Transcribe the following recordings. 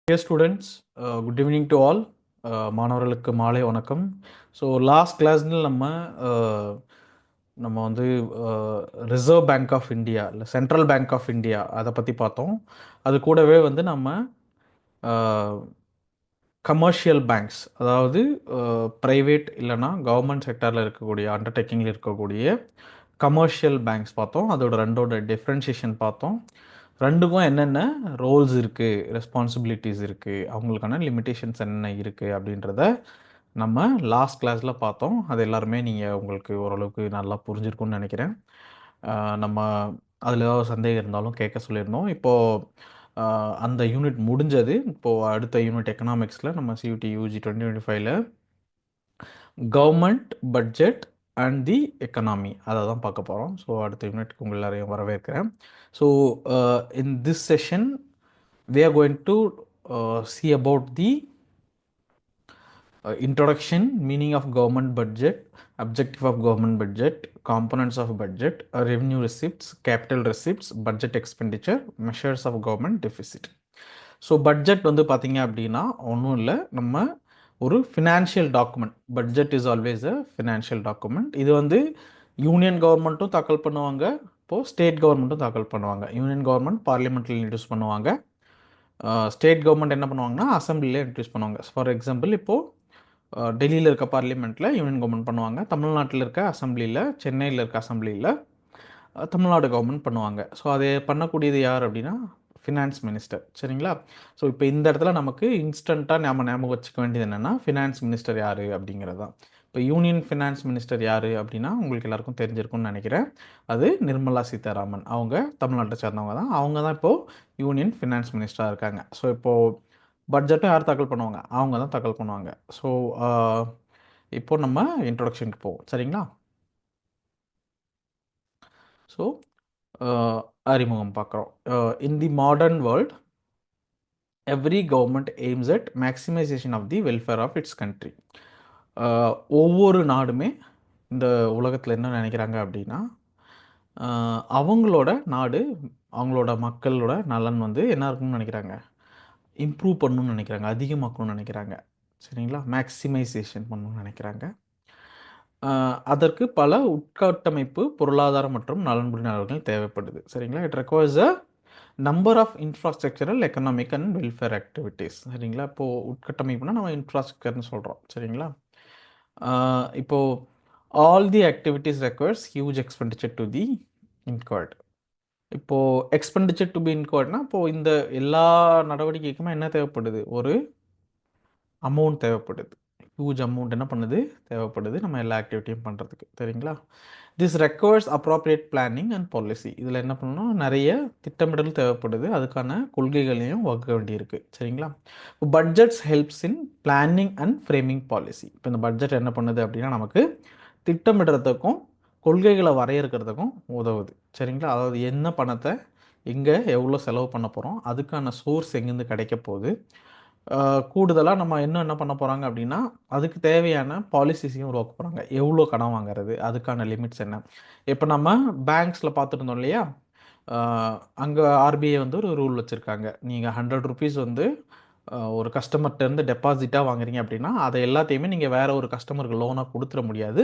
Dear students, good evening to all. மாணவர்களுக்கு மாலை வணக்கம். ஸோ லாஸ்ட் கிளாஸில் நம்ம வந்து ரிசர்வ் பேங்க் ஆஃப் இந்தியா இல்லை சென்ட்ரல் பேங்க் ஆஃப் இந்தியா அதை பற்றி பார்த்தோம். அது கூடவே வந்து நம்ம கமர்ஷியல் பேங்க்ஸ், அதாவது ப்ரைவேட் இல்லைனா கவர்மெண்ட் செக்டரில் இருக்கக்கூடிய அண்டர்டேக்கிங்கில் இருக்கக்கூடிய கமர்ஷியல் பேங்க்ஸ் பார்த்தோம். அதோட ரெண்டோட டிஃப்ரென்ஷியேஷன் பார்த்தோம். ரெண்டுக்கும் என்னென்ன ரோல்ஸ் இருக்குது, ரெஸ்பான்சிபிலிட்டிஸ் இருக்குது, அவங்களுக்கான லிமிட்டேஷன்ஸ் என்னென்ன இருக்குது அப்படின்றத நம்ம லாஸ்ட் கிளாஸில் பார்த்தோம். அது எல்லாருமே நீங்கள் உங்களுக்கு ஓரளவுக்கு நல்லா புரிஞ்சிருக்கும்னு நினைக்கிறேன். நம்ம அதில் ஏதாவது சந்தேகம் இருந்தாலும் கேட்க சொல்லியிருந்தோம். இப்போது அந்த யூனிட் முடிஞ்சது. இப்போது அடுத்த யூனிட் எக்கனாமிக்ஸில் நம்ம சியூடி யூஜி 2025ல் government budget and the economy அதை தான் பார்க்க போகிறோம். ஸோ அடுத்த யூனிட்க்கு உங்கள் எல்லாரையும் வரவேற்கிறேன். So in this session we are going to see about the introduction, meaning of government budget, objective of government budget, components of budget, revenue receipts, capital receipts, budget expenditure, measures of government deficit. So budget வந்து பார்த்தீங்க அப்படின்னா ஒன்றும் இல்லை, நம்ம ஒரு financial document. Budget is always a financial document. இது வந்து union கவர்மெண்ட்டும் தாக்கல் பண்ணுவாங்க, இப்போது ஸ்டேட் கவர்மெண்ட்டும் தாக்கல் பண்ணுவாங்க. யூனியன் கவர்மெண்ட் பார்லிமெண்ட்டில் இன்ட்ரடியூஸ் பண்ணுவாங்க, ஸ்டேட் கவர்மெண்ட் என்ன பண்ணுவாங்கன்னா அசம்பிளியில் இன்ட்ரடியூஸ் பண்ணுவாங்க. ஃபார் எக்ஸாம்பிள் இப்போது டெல்லியில் இருக்க பார்லிமெண்ட்டில் யூனியன் கவர்மெண்ட் பண்ணுவாங்க, தமிழ்நாட்டில் இருக்க அசம்பிளியில், சென்னையில் இருக்க அசம்பிளியில் தமிழ்நாடு கவர்மெண்ட் பண்ணுவாங்க. ஸோ அதை பண்ணக்கூடியது யார் அப்படின்னா ஃபினான்ஸ் மினிஸ்டர். சரிங்களா? ஸோ இப்போ இந்த இடத்துல நமக்கு இன்ஸ்டண்ட்டாக ஞாபகம் வச்சுக்க வேண்டியது என்னென்னா ஃபினான்ஸ் மினிஸ்டர் யார் அப்படிங்கிறது தான். இப்போ யூனியன் ஃபினான்ஸ் மினிஸ்டர் யார் அப்படின்னா உங்களுக்கு எல்லாருக்கும் தெரிஞ்சிருக்கும்னு நினைக்கிறேன். அது நிர்மலா சீதாராமன். அவங்க தமிழ்நாட்டை சேர்ந்தவங்க தான். அவங்க தான் இப்போது யூனியன் ஃபினான்ஸ் மினிஸ்டராக இருக்காங்க. ஸோ இப்போது பட்ஜெட்டும் யார் தாக்கல் பண்ணுவாங்க? அவங்க தான் தாக்கல் பண்ணுவாங்க. ஸோ இப்போது நம்ம இன்ட்ரொடக்ஷனுக்கு போவோம். சரிங்களா? ஸோ அறிமுகம் பார்க்குறோம். In the modern world every government aims at maximisation of the welfare of its country. ஒவ்வொரு நாடுமே இந்த உலகத்தில் என்ன நினைக்கிறாங்க அப்படின்னா அவங்களோட நாடு, அவங்களோட மக்களோட நலன் வந்து என்ன இருக்குன்னு நினைக்கிறாங்க, இம்ப்ரூவ் பண்ணணும்னு நினைக்கிறாங்க, அதிகமாக்கணும்னு நினைக்கிறாங்க. சரிங்களா? மேக்ஸிமைசேஷன் பண்ணணும்னு நினைக்கிறாங்க. அதற்கு பல உட்கட்டமைப்பு, பொருளாதார மற்றும் நலன்புரி நடவடிக்கைகள் தேவைப்படுது. சரிங்களா? It requires a number of infrastructural, economic and welfare activities. சரிங்களா? இப்போது உட்கட்டமைப்புனா நம்ம இன்ஃப்ராஸ்ட்ரக்சர்னு சொல்கிறோம். சரிங்களா? இப்போது all the activities requires huge expenditure to the incurred. இப்போது எக்ஸ்பெண்டிச்சர் டு பி இன்கர்ட்னா இப்போது இந்த எல்லா நடவடிக்கைக்குமே என்ன தேவைப்படுது, ஒரு அமௌண்ட் தேவைப்படுது. ஹியூஜ் அமௌண்ட் என்ன பண்ணுது, தேவைப்படுது நம்ம எல்லா ஆக்டிவிட்டியும் பண்ணுறதுக்கு. சரிங்களா? This requires appropriate planning and policy. இதில் என்ன பண்ணணும், நிறைய திட்டமிடல் தேவைப்படுது, அதுக்கான கொள்கைகளையும் வகுக்க வேண்டியிருக்கு. சரிங்களா? இப்போ budgets helps in planning and framing policy. இப்போ இந்த பட்ஜெட் என்ன பண்ணுது அப்படின்னா நமக்கு திட்டமிடுறதுக்கும் கொள்கைகளை வரையறுக்கிறதுக்கும் உதவுது. சரிங்களா? அதாவது என்ன பணத்தை எங்கே எவ்வளோ செலவு பண்ண போகிறோம், அதுக்கான சோர்ஸ் எங்கேருந்து கிடைக்க போகுது, கூடுதலாக நம்ம இன்னும் என்ன பண்ண போகிறாங்க அப்படின்னா அதுக்கு தேவையான பாலிசிஸையும் உருவாக்க போகிறாங்க. எவ்வளோ கடன் வாங்குறது, அதுக்கான லிமிட்ஸ் என்ன. இப்போ நம்ம பேங்க்ஸில் பார்த்துருந்தோம் இல்லையா, அங்கே ஆர்பிஐ வந்து ஒரு ரூல் வச்சுருக்காங்க. நீங்கள் 100 ருபீஸ் வந்து ஒரு கஸ்டமர்கிட்டருந்து டெபாசிட்டாக வாங்குறீங்க அப்படின்னா அதை எல்லாத்தையுமே நீங்கள் வேறு ஒரு கஸ்டமருக்கு லோனாக கொடுத்துட முடியாது.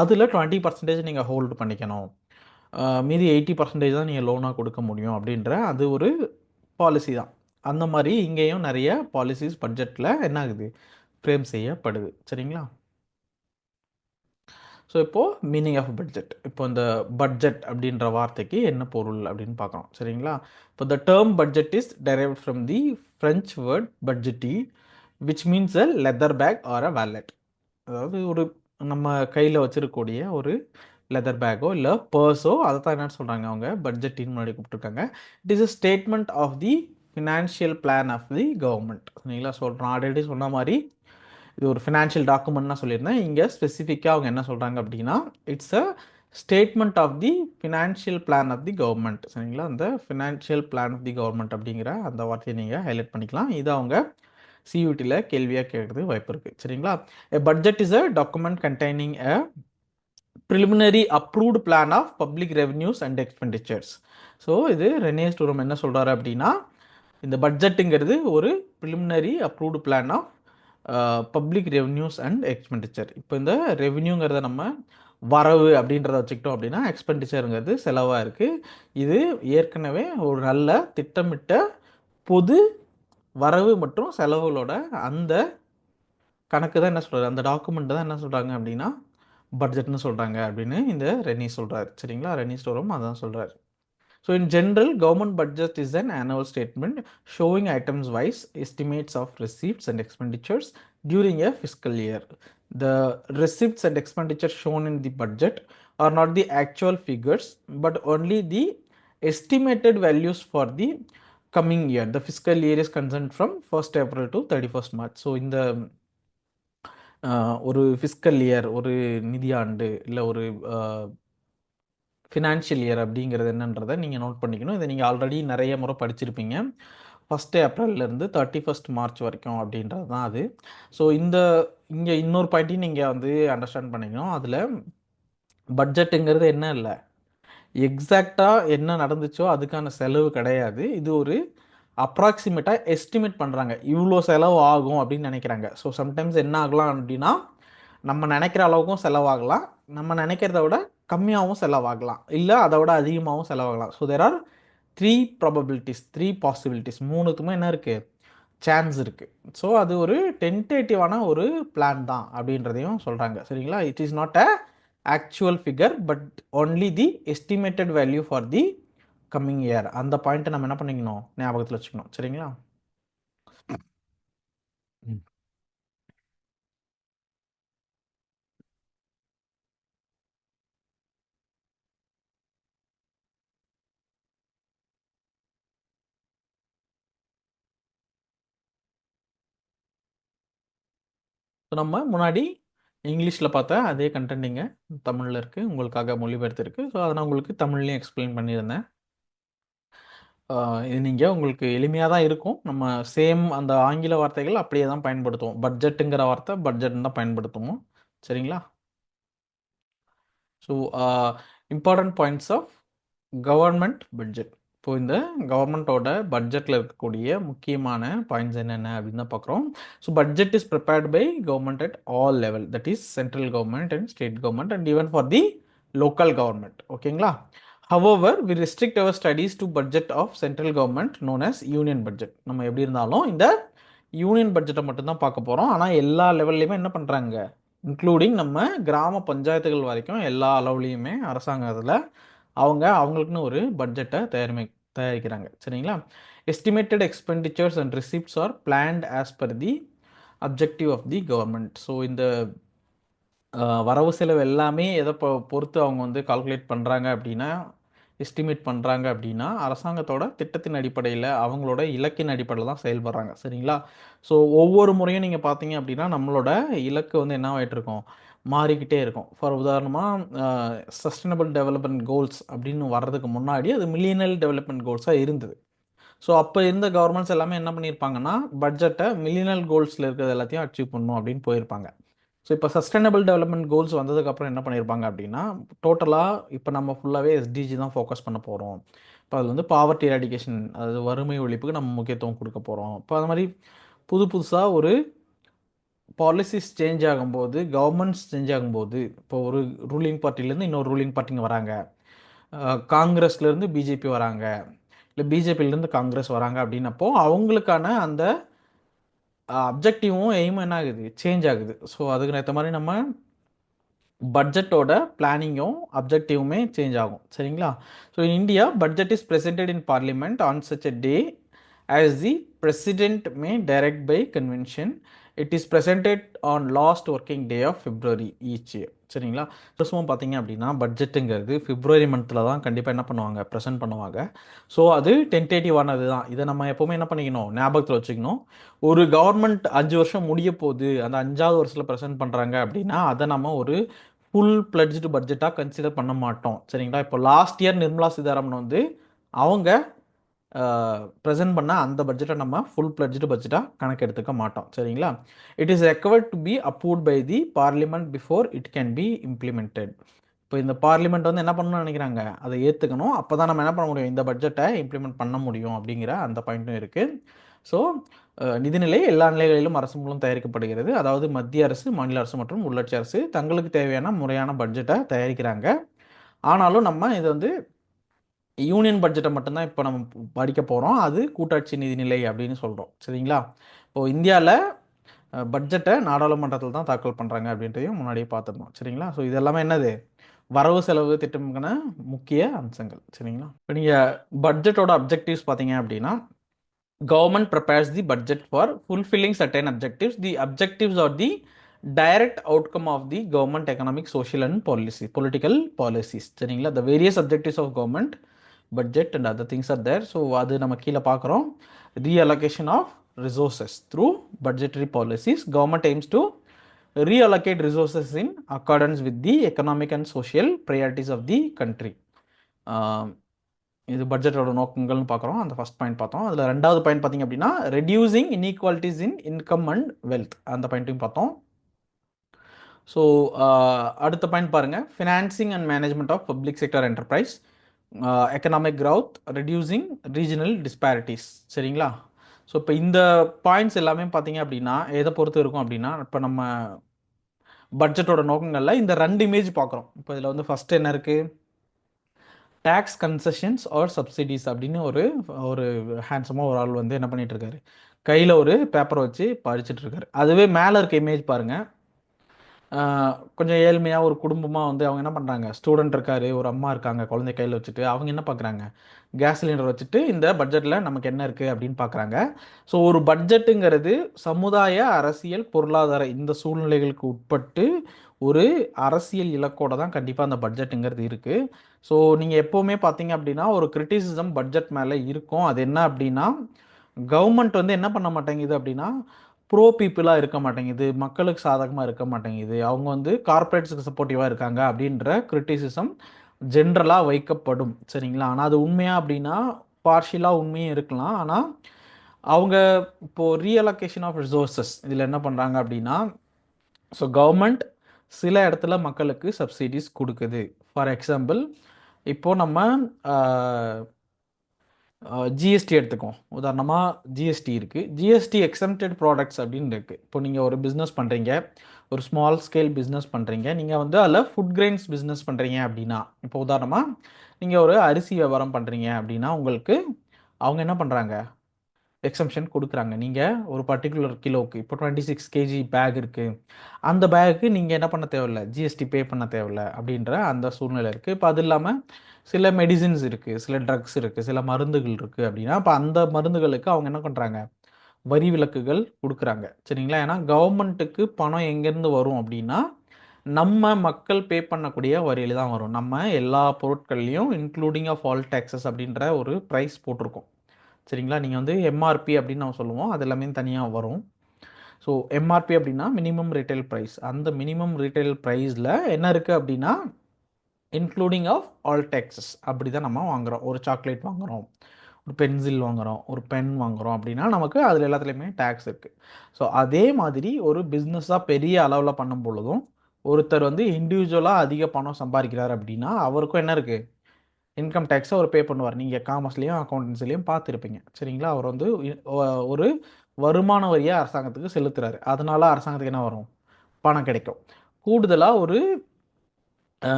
அதில் 20% நீங்கள் ஹோல்டு பண்ணிக்கணும், மீதி 80% தான் நீங்கள் லோனாக கொடுக்க முடியும் அப்படின்ற அது ஒரு பாலிசி தான். அந்த மாதிரி இங்கேயும் நிறைய பாலிசிஸ் பட்ஜெட்டில் என்ன ஆகுது, ஃப்ரேம் செய்யப்படுது. சரிங்களா? ஸோ இப்போது மீனிங் ஆஃப் பட்ஜெட். இப்போ இந்த பட்ஜெட் அப்படின்ற வார்த்தைக்கு என்ன பொருள் அப்படின்னு பார்க்குறோம். சரிங்களா? இப்போ the term budget is derived from the French word bougette which means a leather bag or a wallet. அதாவது ஒரு நம்ம கையில் வச்சிருக்கக்கூடிய ஒரு லெதர் பேக்கோ இல்லை பர்ஸோ, அதை தான் என்ன சொல்கிறாங்க அவங்க பட்ஜெட்டின்னு முன்னாடி கூப்பிட்டுருக்காங்க. It is a statement of the financial plan of the government. சரிங்களா? சொல்கிறோம், ஆல்ரெடி சொன்ன மாதிரி இது ஒரு ஃபினான்ஷியல் டாக்குமெண்ட்னா சொல்லியிருந்தேன். இங்கே ஸ்பெசிஃபிக்காக அவங்க என்ன சொல்கிறாங்க அப்படின்னா it's a statement of the financial plan of the government. சரிங்களா? அந்த financial plan of the government அப்படிங்கிற அந்த வார்த்தையை நீங்கள் ஹைலைட் பண்ணிக்கலாம். இது அவங்க சியூடியில் கேள்வியாக கேட்குறது வாய்ப்பு இருக்குது. சரிங்களா? A budget is a document containing a preliminary approved plan of public revenues and expenditures. So இது ரெனே ஸ்டூரம் என்ன சொல்கிறாரு அப்படின்னா இந்த பட்ஜெட்டுங்கிறது ஒரு preliminary approved plan of public revenues and expenditure. இப்போ இந்த ரெவென்யூங்கிறத நம்ம வரவு அப்படின்றத வச்சுக்கிட்டோம் அப்படின்னா, எக்ஸ்பெண்டிச்சருங்கிறது செலவாக இருக்குது. இது ஏற்கனவே ஒரு நல்ல திட்டமிட்ட பொது வரவு மற்றும் செலவுகளோட அந்த கணக்கு தான் என்ன சொல்கிறார், அந்த டாக்குமெண்ட் தான் என்ன சொல்கிறாங்க அப்படின்னா பட்ஜெட்னு சொல்கிறாங்க அப்படின்னு இந்த ரெனி சொல்கிறார். சரிங்களா, ரெனி ஸ்டோரும் அதான் சொல்கிறார். So in general, government budget is an annual statement showing items wise estimates of receipts and expenditures during a fiscal year. The receipts and expenditures shown in the budget are not the actual figures but only the estimated values for the coming year. The fiscal year is concerned from 1st April to 31st March. So in the ஒரு fiscal year, ஒரு நிதியாண்டு இல்லை ஒரு financial year அப்படிங்கிறது என்னன்றதை நீங்கள் note பண்ணிக்கணும். இதை நீங்கள் ஆல்ரெடி நிறைய முறை படிச்சிருப்பீங்க. 1 ஏப்ரல்லேருந்து 31 மார்ச் வரைக்கும் அப்படின்றது தான் அது. ஸோ இங்கே இன்னொரு பாயிண்ட்டையும் நீங்கள் வந்து அண்டர்ஸ்டாண்ட் பண்ணிக்கணும். அதில் பட்ஜெட்டுங்கிறது என்ன இல்லை, எக்ஸாக்டாக என்ன நடந்துச்சோ அதுக்கான செலவு கிடையாது. இது ஒரு அப்ராக்சிமேட்டாக எஸ்டிமேட் பண்ணுறாங்க, இவ்வளோ செலவு ஆகும் அப்படின்னு நினைக்கிறாங்க. ஸோ சம்டைம்ஸ் என்ன ஆகலாம் அப்படின்னா, நம்ம நினைக்கிற அளவுக்கும் செலவாகலாம், நம்ம நினைக்கிறத விட கம்மியாகவும் செலவாகலாம், இல்லை அதை விட அதிகமாகவும் செலவாகலாம். So there are 3 probabilities, 3 possibilities, மூணுத்துமே என்ன இருக்குது, சான்ஸ் இருக்குது. ஸோ அது ஒரு டென்டேட்டிவான ஒரு பிளான் தான் அப்படின்றதையும் சொல்கிறாங்க. சரிங்களா, it is not a actual figure but only the estimated value for the coming year. அந்த பாயிண்ட்டை நம்ம என்ன பண்ணிக்கணும், ஞாபகத்தில் வச்சுக்கணும். சரிங்களா, ஸோ நம்ம முன்னாடி இங்கிலீஷில் பார்த்தா அதே கண்டென்ட் இங்கே தமிழில் இருக்குது, உங்களுக்காக மொழிபெயர்த்திருக்கு. ஸோ அதை நான் உங்களுக்கு தமிழ்லையும் எக்ஸ்பிளைன் பண்ணியிருந்தேன். இது நீங்கள் உங்களுக்கு எளிமையாக தான் இருக்கும். நம்ம சேம் அந்த ஆங்கில வார்த்தைகள் அப்படியே தான் பயன்படுத்துவோம். பட்ஜெட்டுங்கிற வார்த்தை பட்ஜெட்னு தான் பயன்படுத்துவோம். சரிங்களா, so important points of government budget. இப்போ இந்த கவர்மெண்ட்டோட பட்ஜெட்டில் இருக்கக்கூடிய முக்கியமான பாயிண்ட்ஸ் என்னென்ன அப்படின்னு தான் பார்க்குறோம். So budget is prepared by government at all level, that is central government and state government and even for the local government. ஓகேங்களா, however we restrict our studies to budget of central government known as union budget. நம்ம எப்படி இருந்தாலும் இந்த union பட்ஜெட்டை மட்டும்தான் பார்க்க போகிறோம். ஆனால் எல்லா லெவல்லையுமே என்ன பண்ணுறாங்க, இன்க்ளூடிங் நம்ம கிராம பஞ்சாயத்துகள் வரைக்கும் எல்லா அளவுலேயுமே அரசாங்கத்தில் அவங்களுக்குன்னு ஒரு பட்ஜெட்டை தயாரிக்கிறாங்க. சரிங்களா, estimated expenditures and receipts are planned as per the objective of the government. So இந்த வரவு செலவு எல்லாமே எதை பொறுத்து அவங்க வந்து கால்குலேட் பண்ணுறாங்க அப்படின்னா, எஸ்டிமேட் பண்ணுறாங்க அப்படின்னா, அரசாங்கத்தோட திட்டத்தின் அடிப்படையில், அவங்களோட இலக்கின் அடிப்படையில் தான் செயல்படுறாங்க. சரிங்களா, ஸோ ஒவ்வொரு முறையும் நீங்கள் பார்த்தீங்க அப்படின்னா நம்மளோட இலக்கு வந்து என்ன ஆகிட்டு இருக்கும், மாறிக்கிட்டே இருக்கும். ஃபார் உதாரணமாக சஸ்டைனபிள் டெவலப்மெண்ட் கோல்ஸ் அப்படின்னு வர்றதுக்கு முன்னாடி அது மில்லியனல் டெவலப்மெண்ட் கோல்ஸாக இருந்தது. ஸோ அப்போ இருந்த கவர்மெண்ட்ஸ் எல்லாமே என்ன பண்ணியிருப்பாங்கன்னா, பட்ஜெட்டை மில்லியனல் கோல்ஸில் இருக்கிறது எல்லாத்தையும் அச்சீவ் பண்ணணும் அப்படின்னு போயிருப்பாங்க. ஸோ இப்போ சஸ்டைனபிள் டெவலப்மெண்ட் கோல்ஸ் வந்ததுக்கப்புறம் என்ன பண்ணியிருப்பாங்க அப்படின்னா, டோட்டலாக இப்போ நம்ம ஃபுல்லாகவே எஸ்டிஜி தான் ஃபோக்கஸ் பண்ண போகிறோம். இப்போ அது வந்து பாவர்ட்டி எராடிகேஷன், அதாவது வறுமை ஒழிப்புக்கு நம்ம முக்கியத்துவம் கொடுக்க போகிறோம். இப்போ அது மாதிரி புதுசாக ஒரு பாலிசிஸ் சேஞ்ச் ஆகும்போது, கவர்மெண்ட்ஸ் சேஞ்ச் ஆகும்போது, இப்போ ஒரு ரூலிங் பார்ட்டிலேருந்து இன்னொரு ரூலிங் பார்ட்டிங்க வராங்க, காங்கிரஸ்லேருந்து பிஜேபி வராங்க, இல்லை பிஜேபியிலேருந்து காங்கிரஸ் வராங்க அப்படின்னப்போ அவங்களுக்கான அந்த அப்ஜெக்டிவும் எய்மும் என்ன ஆகுது, சேஞ்ச் ஆகுது. ஸோ அதுக்கு ஏற்ற மாதிரி நம்ம பட்ஜெட்டோட பிளானிங்கும் அப்ஜெக்டிவுமே சேஞ்ச் ஆகும். சரிங்களா, so in India budget is presented in parliament on such a day as the president may direct by convention. It is presented on last working day of February each year. சரிங்களா, வருஷமும் பார்த்தீங்க அப்படின்னா பட்ஜெட்டுங்கிறது பிப்ரவரி மந்தில் தான் கண்டிப்பாக என்ன பண்ணுவாங்க, ப்ரெசென்ட் பண்ணுவாங்க. ஸோ அது டென்டேட்டிவானது தான். இதை நம்ம எப்போவுமே என்ன பண்ணிக்கணும், ஞாபகத்தில் வச்சுக்கணும். ஒரு கவர்மெண்ட் 5 வருஷம் முடிய போகுது, அந்த 5வது வருஷத்தில் ப்ரெசென்ட் பண்ணுறாங்க அப்படின்னா அதை நம்ம ஒரு ஃபுல் பிளட்ஜ்டு பட்ஜெட்டாக கன்சிடர் பண்ண மாட்டோம். சரிங்களா, இப்போ லாஸ்ட் இயர் நிர்மலா சீதாராமன் வந்து அவங்க ப்ரெசென்ட் பண்ண அந்த பட்ஜெட்டை நம்ம ஃபுல் பிளட்ஜ்டு பட்ஜெட்டாக கணக்கு எடுத்துக்க மாட்டோம். சரிங்களா, it is required to be approved by the parliament before it can be implemented. இப்போ இப்போ இந்த பார்லிமெண்ட் வந்து என்ன பண்ணணும்னு நினைக்கிறாங்க, அதை ஏற்றுக்கணும். அப்போ தான் நம்ம என்ன பண்ண முடியும், இந்த பட்ஜெட்டை இம்ப்ளிமெண்ட் பண்ண முடியும் அப்படிங்கிற அந்த பாயிண்ட்டும் இருக்குது. ஸோ நிதிநிலை எல்லா நிலைகளிலும் அரசு மூலம் தயாரிக்கப்படுகிறது. அதாவது மத்திய அரசு, மாநில அரசு மற்றும் உள்ளாட்சி அரசு தங்களுக்கு தேவையான முறையான பட்ஜெட்டை தயாரிக்கிறாங்க. ஆனாலும் நம்ம இது வந்து யூனியன் பட்ஜெட்டை மட்டும்தான் இப்போ நம்ம படிக்க போகிறோம். அது கூட்டாட்சி நிதிநிலை அப்படின்னு சொல்கிறோம். சரிங்களா? இப்போது இந்தியாவில் பட்ஜெட்டை நாடாளுமன்றத்தில் தான் தாக்கல் பண்ணுறாங்க அப்படின்றதையும் முன்னாடியே பார்த்துருந்தோம். சரிங்களா? ஸோ இது எல்லாமே என்னது, வரவு செலவு திட்டம்க்கான முக்கிய அம்சங்கள். சரிங்களா? இப்போ நீங்கள் பட்ஜெட்டோட அப்ஜெக்டிவ்ஸ் பார்த்தீங்க அப்படின்னா, government prepares the budget for fulfilling certain objectives. The objectives are the direct outcome of the government economic, social and political policies. சரிங்களா? the various objectives of government budget and other things are there. So அது நம்ம கீழே பார்க்குறோம். reallocation of resources through budgetary policies. Government aims to reallocate resources in accordance with the economic and social priorities of the country. இது பட்ஜெட்டோட நோக்கங்கள்னு பார்க்குறோம். அந்த first point பார்த்தோம். அதில் ரெண்டாவது பாயிண்ட் பார்த்திங்க அப்படின்னா, reducing inequalities in income and wealth, அந்த பாயிண்ட்டையும் பார்த்தோம். ஸோ அடுத்த பாயிண்ட் பாருங்கள், financing and management of public sector enterprise, economic growth, reducing regional disparities. சரிங்களா? ஸோ இப்போ இந்த பாயிண்ட்ஸ் எல்லாமே பார்த்தீங்க அப்படின்னா எதை பொறுத்து இருக்கும் அப்படின்னா, இப்போ நம்ம பட்ஜெட்டோட நோக்கங்களில் இந்த ரெண்டு இமேஜ் பார்க்குறோம். இப்போ இதில் வந்து ஃபஸ்ட்டு என்ன இருக்குது, டேக்ஸ் கன்செஷன்ஸ் ஆர் சப்சிடிஸ் அப்படின்னு ஒரு ஹேண்ட்ஸமாக ஒரு ஆள் வந்து என்ன பண்ணிட்டு இருக்காரு, கையில் ஒரு பேப்பரை வச்சு படிச்சுட்டு இருக்காரு. அதுவே மேலே இருக்க இமேஜ் பாருங்கள், கொஞ்சம் ஏழ்மையாக ஒரு குடும்பமாக வந்து அவங்க என்ன பண்ணுறாங்க, ஸ்டூடெண்ட் இருக்காரு, ஒரு அம்மா இருக்காங்க குழந்தை கையில் வச்சுட்டு, அவங்க என்ன பார்க்குறாங்க, கேஸ் சிலிண்டர் வச்சுட்டு இந்த பட்ஜெட்டில் நமக்கு என்ன இருக்குது அப்படின்னு பார்க்குறாங்க. ஸோ ஒரு பட்ஜெட்டுங்கிறது சமுதாய, அரசியல், பொருளாதார இந்த சூழ்நிலைகளுக்கு உட்பட்டு ஒரு அரசியல் இலக்கோட தான் கண்டிப்பாக அந்த பட்ஜெட்டுங்கிறது இருக்குது. ஸோ நீங்கள் எப்போவுமே பார்த்தீங்க அப்படின்னா ஒரு கிரிட்டிசிசம் பட்ஜெட் மேலே இருக்கும். அது என்ன அப்படின்னா, கவர்மெண்ட் வந்து என்ன பண்ண மாட்டேங்குது அப்படின்னா, ப்ரோ பீப்புளாக இருக்க மாட்டேங்குது, மக்களுக்கு சாதகமாக இருக்க மாட்டேங்குது, அவங்க வந்து கார்ப்பரேட்ஸுக்கு சப்போர்ட்டிவாக இருக்காங்க அப்படின்ற கிரிட்டிசிசம் ஜென்ரலாக வைக்கப்படும். சரிங்களா? ஆனால் அது உண்மையாக அப்படின்னா பார்ஷியலாக உண்மையும் இருக்கலாம். ஆனால் அவங்க இப்போது ரீஅலோகேஷன் ஆஃப் ரிசோர்ஸஸ் இதில் என்ன பண்ணுறாங்க அப்படின்னா, ஸோ கவர்மெண்ட் சில இடத்துல மக்களுக்கு சப்சிடிஸ் கொடுக்குது. ஃபார் எக்ஸாம்பிள், இப்போது நம்ம ஜிஎஸ்டி எடுத்துக்கோம். உதாரணமாக ஜிஎஸ்டி இருக்குது, ஜிஎஸ்டி எக்ஸம்டட் ப்ராடக்ட்ஸ் அப்படின்னு இருக்குது. இப்போ நீங்கள் ஒரு பிஸ்னஸ் பண்ணுறீங்க, ஒரு ஸ்மால் ஸ்கேல் பிஸ்னஸ் பண்ணுறீங்க, நீங்கள் வந்து அதில் ஃபுட் கிரெயின்ஸ் பிஸ்னஸ் பண்ணுறீங்க அப்படின்னா, இப்போ உதாரணமாக நீங்கள் ஒரு அரிசி வியாபாரம் பண்ணுறீங்க அப்படின்னா உங்களுக்கு அவங்க என்ன பண்ணுறாங்க, எக்ஸம்ஷன் கொடுக்குறாங்க. நீங்கள் ஒரு பர்டிகுலர் கிலோவுக்கு இப்போ 26 கேஜி பேக் இருக்குது, அந்த பேக்கு நீங்கள் என்ன பண்ண தேவையில்லை, ஜிஎஸ்டி பே பண்ண தேவையில்லை அப்படின்ற அந்த சூழ்நிலை இருக்குது. இப்போ அது இல்லாமல் சில மெடிசின்ஸ் இருக்குது, சில ட்ரக்ஸ் இருக்குது, சில மருந்துகள் இருக்குது அப்படின்னா, இப்போ அந்த மருந்துகளுக்கு அவங்க என்ன பண்ணுறாங்க, வரி விலக்குகள் கொடுக்குறாங்க. சரிங்களா? ஏன்னா கவர்மெண்ட்டுக்கு பணம் எங்கேருந்து வரும் அப்படின்னா, நம்ம மக்கள் பே பண்ணக்கூடிய வரியில் தான் வரும். நம்ம எல்லா பொருட்கள்லையும் இன்க்ளூடிங் ஆஃப் ஆல் டேக்ஸஸ் அப்படின்ற ஒரு ப்ரைஸ் போட்டிருக்கோம். சரிங்களா? நீங்கள் வந்து எம்ஆர்பி அப்படின்னு நம்ம சொல்லுவோம், அது எல்லாமே தனியாக வரும். ஸோ எம்ஆர்பி அப்படின்னா மினிமம் ரீட்டைல் ப்ரைஸ். அந்த மினிமம் ரீட்டைல் ப்ரைஸில் என்ன இருக்குது அப்படின்னா, இன்க்ளூடிங் ஆஃப் ஆல் டேக்ஸஸ் அப்படி தான் நம்ம வாங்குகிறோம். ஒரு சாக்லேட் வாங்குகிறோம், ஒரு பென்சில் வாங்குகிறோம், ஒரு பென் வாங்குகிறோம் அப்படின்னா நமக்கு அதில் எல்லாத்துலேயுமே டேக்ஸ் இருக்குது. ஸோ அதே மாதிரி ஒரு பிஸ்னஸாக பெரிய அளவில் பண்ணும் பொழுதும் ஒருத்தர் வந்து இண்டிவிஜுவலாக அதிக பணம் சம்பாதிக்கிறார் அப்படின்னா அவருக்கும் என்ன இருக்குது, இன்கம் டேக்ஸை அவர் பே பண்ணுவார். நீங்கள் காமர்ஸ்லேயும் அக்கௌண்டன்சிலையும் பார்த்துருப்பீங்க. சரிங்களா? அவர் வந்து ஒரு வருமான வரியை அரசாங்கத்துக்கு செலுத்துறாரு. அதனால் அரசாங்கத்துக்கு என்ன வரும், பணம் கிடைக்கும். கூடுதலாக ஒரு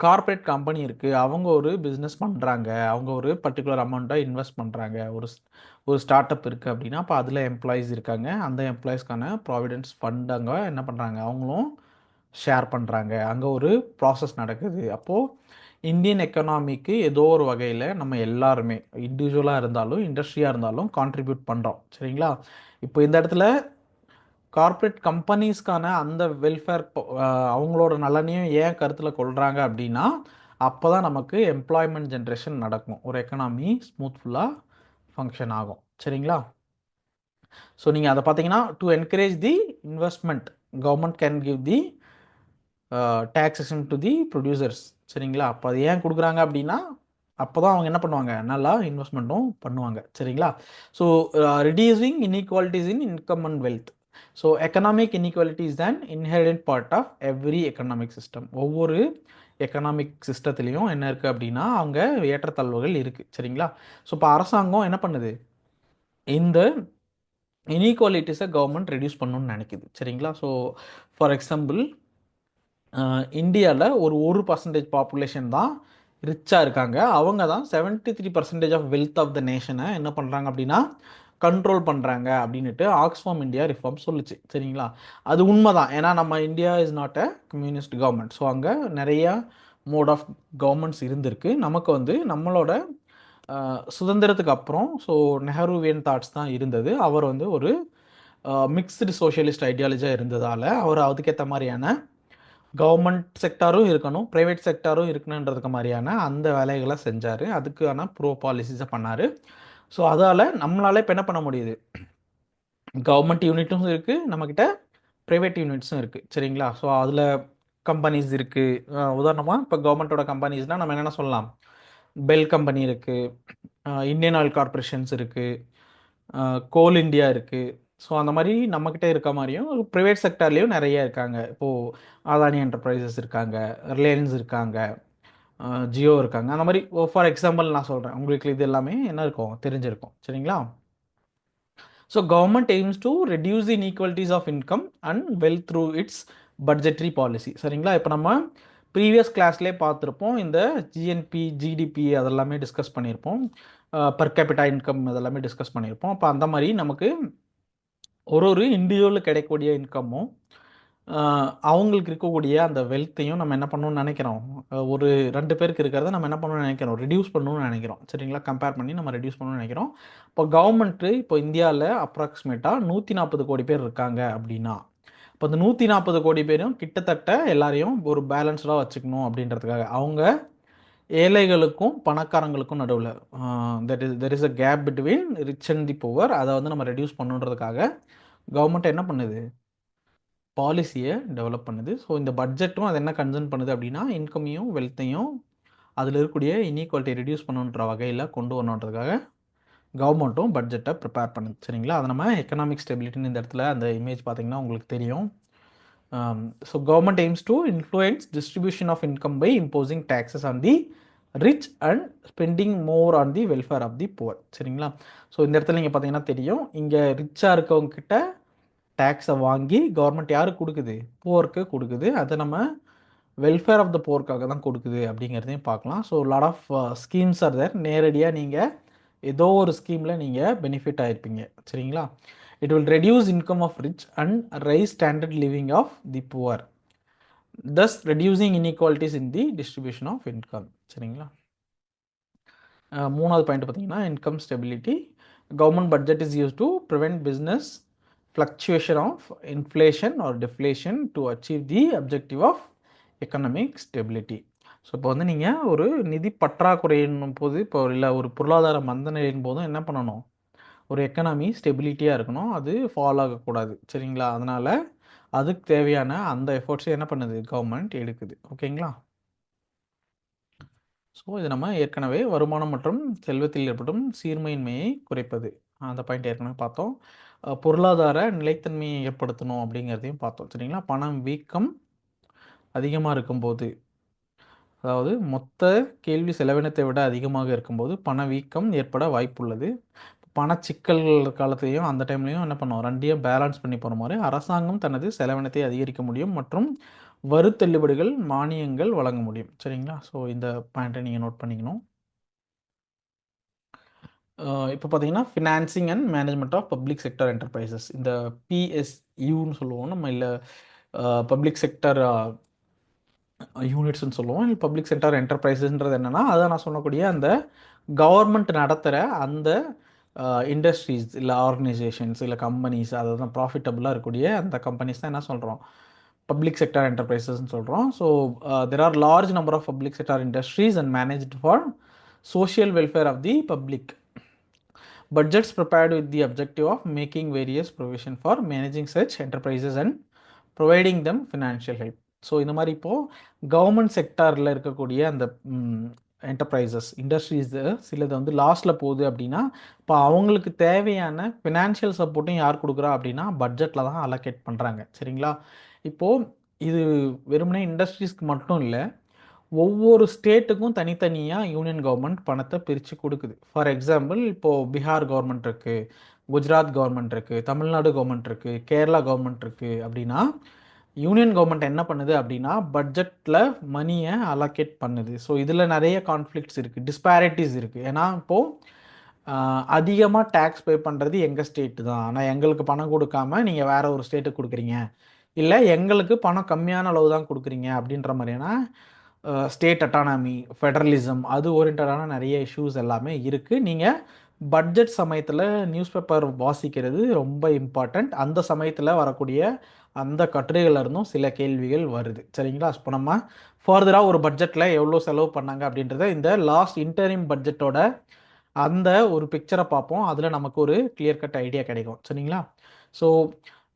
கார்ப்பரேட் கம்பெனி இருக்குது, அவங்க ஒரு பிஸ்னஸ் பண்ணுறாங்க, அவங்க ஒரு பர்டிகுலர் அமௌண்ட்டை இன்வெஸ்ட் பண்ணுறாங்க, ஒரு ஸ்டார்ட் அப் இருக்குது அப்படின்னா, அப்போ அதில் எம்ப்ளாயீஸ் இருக்காங்க, அந்த எம்ப்ளாயீஸ்க்கான ப்ராவிடென்ஸ் ஃபண்ட் அங்கே என்ன பண்ணுறாங்க, அவங்களும் ஷேர் பண்ணுறாங்க, அங்கே ஒரு ப்ராசஸ் நடக்குது. அப்போது இந்தியன் எக்கனாமிக்கு ஏதோ ஒரு வகையில் நம்ம எல்லாருமே இண்டிவிஜுவலாக இருந்தாலும் இண்டஸ்ட்ரியாக இருந்தாலும் கான்ட்ரிபியூட் பண்ணுறோம். சரிங்களா? இப்போ இந்த இடத்துல கார்ப்பரேட் கம்பெனிஸ்க்கான அந்த வெல்ஃபேர் அவங்களோட நலனையும் ஏன் கருத்தில் கொள்கிறாங்க அப்படின்னா, அப்போ தான் நமக்கு எம்ப்ளாய்மெண்ட் ஜென்ரேஷன் நடக்கும், ஒரு எக்கனாமி ஸ்மூத்ஃபுல்லாக ஃபங்க்ஷன் ஆகும். சரிங்களா? ஸோ நீங்கள் அதை பார்த்தீங்கன்னா, to encourage the investment government can give the taxation to the producers. சரிங்களா? அப்போ அது ஏன் கொடுக்குறாங்க அப்படின்னா, அப்போ தான் அவங்க என்ன பண்ணுவாங்க, நல்லா இன்வெஸ்ட்மெண்ட்டும் பண்ணுவாங்க. சரிங்களா? So reducing inequalities in income and wealth. So economic inequality is an inherent part of every economic system. ஒவ்வொரு எக்கனாமிக் சிஸ்டத்துலேயும் என்ன இருக்குது அப்படின்னா அவங்க ஏற்றத்தாழ்வுகள் இருக்குது. சரிங்களா? ஸோ இப்போ அரசாங்கம் என்ன பண்ணுது, இந்த இன்இக்வாலிட்டிஸை கவர்மெண்ட் ரெடியூஸ் பண்ணணும்னு நினைக்குது. சரிங்களா? ஸோ ஃபார் எக்ஸாம்பிள் இந்தியாவில் ஒரு பர்சன்டேஜ் பாப்புலேஷன் தான் ரிச்சாக இருக்காங்க. அவங்க தான் 73% ஆஃப் வெல்த் ஆஃப் த நேஷனை என்ன பண்ணுறாங்க அப்படின்னா கண்ட்ரோல் பண்ணுறாங்க அப்படின்ட்டு ஆக்ஸ்ஃபார்ம் இந்தியா ரிஃபார்ம் சொல்லுச்சு. சரிங்களா? அது உண்மை தான். ஏன்னா நம்ம India is not a communist government. So அங்கே நிறைய மோட் ஆஃப் கவர்மெண்ட்ஸ் இருந்திருக்கு. நமக்கு வந்து நம்மளோட சுதந்திரத்துக்கு அப்புறம் ஸோ நெஹ்ருவியன் தாட்ஸ் தான் இருந்தது. அவர் வந்து ஒரு மிக்ஸ்டு சோஷியலிஸ்ட் ஐடியாலஜியாக இருந்ததால் அவர் அதுக்கேற்ற மாதிரியான கவர்மெண்ட் செக்டாரும் இருக்கணும், ப்ரைவேட் செக்டாரும் இருக்கணுன்றதுக்கு மாதிரியான அந்த வேலைகளை செஞ்சார். அதுக்கான ப்ரோ பாலிசிஸை பண்ணார். ஸோ அதால் நம்மளால் இப்போ என்ன பண்ண முடியுது, கவர்மெண்ட் யூனிட்டும் இருக்குது, நம்மக்கிட்ட ப்ரைவேட் யூனிட்ஸும் இருக்குது. சரிங்களா? ஸோ அதில் கம்பெனிஸ் இருக்குது. உதாரணமாக இப்போ கவர்மெண்ட்டோட கம்பெனிஸ்னால் நம்ம என்னென்ன சொல்லலாம், பெல் கம்பெனி இருக்குது, இந்தியன் ஆயில் கார்பரேஷன்ஸ் இருக்குது, கோல் இந்தியா இருக்குது. ஸோ அந்த மாதிரி நம்மக்கிட்ட இருக்க மாதிரியும் ப்ரைவேட் செக்டார்லேயும் நிறைய இருக்காங்க. இப்போது அதானி என்டர்பிரைசஸ் இருக்காங்க, ரிலையன்ஸ் இருக்காங்க, ஜியோ இருக்காங்க. அந்த மாதிரி ஃபார் எக்ஸாம்பிள் நான் சொல்கிறேன், உங்களுக்கு இது எல்லாமே என்ன இருக்கும் தெரிஞ்சிருக்கும். சரிங்களா? So government aims to reduce the inequalities of income and wealth through its budgetary policy. சரிங்களா? இப்போ நம்ம ப்ரீவியஸ் கிளாஸ்லேயே பார்த்துருப்போம், இந்த ஜிஎன்பி ஜிடிபி அதெல்லாமே டிஸ்கஸ் பண்ணியிருப்போம், பர் கேபிட்டா இன்கம் அதெல்லாமே டிஸ்கஸ் பண்ணியிருப்போம். அப்போ அந்த மாதிரி நமக்கு ஒரு இண்டிவிஜுவலுக்கு கிடைக்கக்கூடிய இன்கமும் அவங்களுக்கு இருக்கக்கூடிய அந்த வெல்த்தையும் நம்ம என்ன பண்ணணும்னு நினைக்கிறோம், ஒரு 2 பேருக்கு இருக்கிறத நம்ம என்ன பண்ணணும்னு நினைக்கிறோம், ரெடியூஸ் பண்ணணும்னு நினைக்கிறோம். சரிங்களா? கம்பேர் பண்ணி நம்ம ரெடியூஸ் பண்ணணும்னு நினைக்கிறோம். இப்போ கவர்மெண்ட்டு இப்போ இந்தியாவில் அப்ராக்சிமேட்டாக 140 கோடி பேர் இருக்காங்க அப்படின்னா, இப்போ அந்த 140 கோடி பேரும் கிட்டத்தட்ட எல்லாரையும் ஒரு பேலன்ஸ்டாக வச்சுக்கணும் அப்படின்றதுக்காக அவங்க ஏழைகளுக்கும் பணக்காரங்களுக்கும் நடுவில் there is a gap between rich and the poor, அதை வந்து நம்ம ரெடியூஸ் பண்ணுன்றதுக்காக கவர்மெண்ட் என்ன பண்ணுது, பாலிசியை டெவலப் பண்ணுது. ஸோ இந்த பட்ஜெட்டும் அது என்ன கன்சர்ன் பண்ணுது அப்படின்னா இன்கமையும் வெல்த்தையும் அதில் இருக்கக்கூடிய இன்இக்வாலிட்டி ரெடியூஸ் பண்ணுன்ற வகையில் கொண்டு வரணுன்றதுக்காக கவர்மெண்ட்டும் பட்ஜெட்டை ப்ரிப்பேர் பண்ணுது. சரிங்களா? அது நம்ம எக்கனாமிக் ஸ்டெபிலிட்டின்னு இந்த இடத்துல அந்த இமேஜ் பார்த்திங்கன்னா உங்களுக்கு தெரியும். So government aims to influence distribution of income by imposing taxes on the rich and spending more on the welfare of the poor. சரிங்களா? ஸோ இந்த இடத்துல நீங்கள் பார்த்தீங்கன்னா தெரியும், இங்கே ரிச்சாக இருக்கவங்க கிட்ட டேக்ஸை வாங்கி கவர்மெண்ட் யாருக்கு கொடுக்குது, புவருக்கு கொடுக்குது. அதை நம்ம வெல்ஃபேர் ஆஃப் த புவருக்காக தான் கொடுக்குது அப்படிங்கிறதையும் பார்க்கலாம். So lot of schemes are there. நேரடியாக நீங்கள் ஏதோ ஒரு ஸ்கீமில் நீங்கள் பெனிஃபிட் ஆகிருப்பீங்க. சரிங்களா? It will reduce income of rich and rise standard living of the poor, thus reducing inequalities in the distribution of income. சரிங்களா? மூணாவது பாயிண்ட் பார்த்தீங்கன்னா income stability. Government budget is use to prevent business fluctuation of inflation or deflation to achieve the objective of economic stability. So இப்போ வந்து நீங்கள் ஒரு நிதி பற்றாக்குறையின் போது, இப்போ இல்லை ஒரு பொருளாதார மந்த நிலையின் போதும் என்ன பண்ணணும், ஒரு எக்கனாமி ஸ்டெபிலிட்டியாக இருக்கணும், அது ஃபால் ஆகக்கூடாது. சரிங்களா? அதனால் அதுக்கு தேவையான அந்த எஃபர்ட்ஸை என்ன பண்ணுது, கவர்மெண்ட் எடுக்குது. ஓகேங்களா? ஸோ இது நம்ம ஏற்கனவே வருமானம் மற்றும் செல்வத்தில் ஏற்படும் சீர்மையின்மையை குறைப்பது, அந்த பாயிண்ட் ஏற்கனவே பார்த்தோம். பொருளாதார நிலைத்தன்மையை ஏற்படுத்தணும் அப்படிங்கிறதையும் பார்த்தோம். சரிங்களா? பணம் வீக்கம் அதிகமாக இருக்கும்போது, அதாவது மொத்த கேள்வி செலவினத்தை விட அதிகமாக இருக்கும்போது பணவீக்கம் ஏற்பட வாய்ப்புள்ளது. பணச்சிக்கல்கள் காலத்தையும் அந்த டைம்லையும் என்ன பண்ணுவோம், ரெண்டையும் பேலன்ஸ் பண்ணி போகிற மாதிரி அரசாங்கம் தனது செலவினத்தை அதிகரிக்க முடியும் மற்றும் வரி தள்ளுபடிகள் மானியங்கள் வழங்க முடியும். சரிங்களா? ஸோ இந்த பாயிண்ட்டை நீங்கள் நோட் பண்ணிக்கணும். இப்போ பார்த்தீங்கன்னா financing and management of public sector enterprises, இந்த பிஎஸ்யூன்னு சொல்லுவோம் நம்ம, இல்லை பப்ளிக் செக்டர் யூனிட்ஸ்ன்னு சொல்லுவோம், இல்லை பப்ளிக் செக்டர் என்டர்பிரைசஸ்ன்றது என்னென்னா அதான் நான் சொல்லக்கூடிய அந்த கவர்மெண்ட் நடத்துகிற அந்த இண்டஸ்ட்ரீஸ் இல்லை ஆர்கனைசேஷன்ஸ் இல்லை கம்பெனிஸ், அதாவது தான் ப்ராஃபிட்டபுளாக இருக்கக்கூடிய அந்த கம்பெனிஸ் தான் என்ன சொல்கிறோம், பப்ளிக் செக்டர் என்டர்பிரைசஸ்ன்னு சொல்கிறோம். So there are large number of public sector industries and managed for social welfare of the public. Budgets prepared with the objective of making various provision for managing such enterprises and providing them financial help. So இந்த மாதிரி இப்போது government செக்டாரில் இருக்கக்கூடிய அந்த enterprises industries சிலது வந்து லாஸ்ட்டில் போகுது அப்படின்னா இப்போ அவங்களுக்கு தேவையான ஃபினான்ஷியல் சப்போர்ட்டும் யார் கொடுக்குறா அப்படின்னா பட்ஜெட்டில் தான் அலோகேட் பண்ணுறாங்க. சரிங்களா? இப்போது இது வெறுமனே இண்டஸ்ட்ரீஸ்க்கு மட்டும் இல்லை, ஒவ்வொரு ஸ்டேட்டுக்கும் தனித்தனியாக யூனியன் கவர்மெண்ட் பணத்தை பிரித்து கொடுக்குது. ஃபார் எக்ஸாம்பிள் இப்போது பீகார் கவர்மெண்ட் இருக்குது, குஜராத் கவர்மெண்ட் இருக்குது, தமிழ்நாடு கவர்மெண்ட் இருக்குது, கேரளா கவர்மெண்ட் இருக்குது. அப்படின்னா யூனியன் கவர்மெண்ட் என்ன பண்ணுது அப்படின்னா பட்ஜெட்டில் மணியை அலோகேட் பண்ணுது. ஸோ இதில் நிறைய கான்ஃப்ளிக்ட்ஸ் இருக்குது, டிஸ்பேரிட்டிஸ் இருக்குது. ஏன்னா இப்போது அதிகமாக டேக்ஸ் பே பண்ணுறது எங்கள் ஸ்டேட்டு தான், ஆனால் எங்களுக்கு பணம் கொடுக்காம நீங்கள் வேற ஒரு ஸ்டேட்டுக்கு கொடுக்குறீங்க, இல்லை எங்களுக்கு பணம் கம்மியான அளவு தான் கொடுக்குறீங்க அப்படின்ற மாதிரியான ஸ்டேட் அட்டானமி, ஃபெடரலிசம் அது ஓரியன்டான நிறைய இஷ்யூஸ் எல்லாமே இருக்குது. நீங்கள் பட்ஜெட் சமயத்தில் நியூஸ் பேப்பர் வாசிக்கிறது ரொம்ப இம்பார்ட்டண்ட். அந்த சமயத்தில் வரக்கூடிய அந்த கட்டுரைகள் இருந்தும் சில கேள்விகள் வருது. சரிங்களா? இப்போ நம்ம ஃபர்தராக ஒரு பட்ஜெட்டில் எவ்வளோ செலவு பண்ணாங்க அப்படின்றத இந்த லாஸ்ட் இன்டரிம் பட்ஜெட்டோட அந்த ஒரு பிக்சரை பார்ப்போம். அதில் நமக்கு ஒரு கிளியர் கட் ஐடியா கிடைக்கும். சரிங்களா? So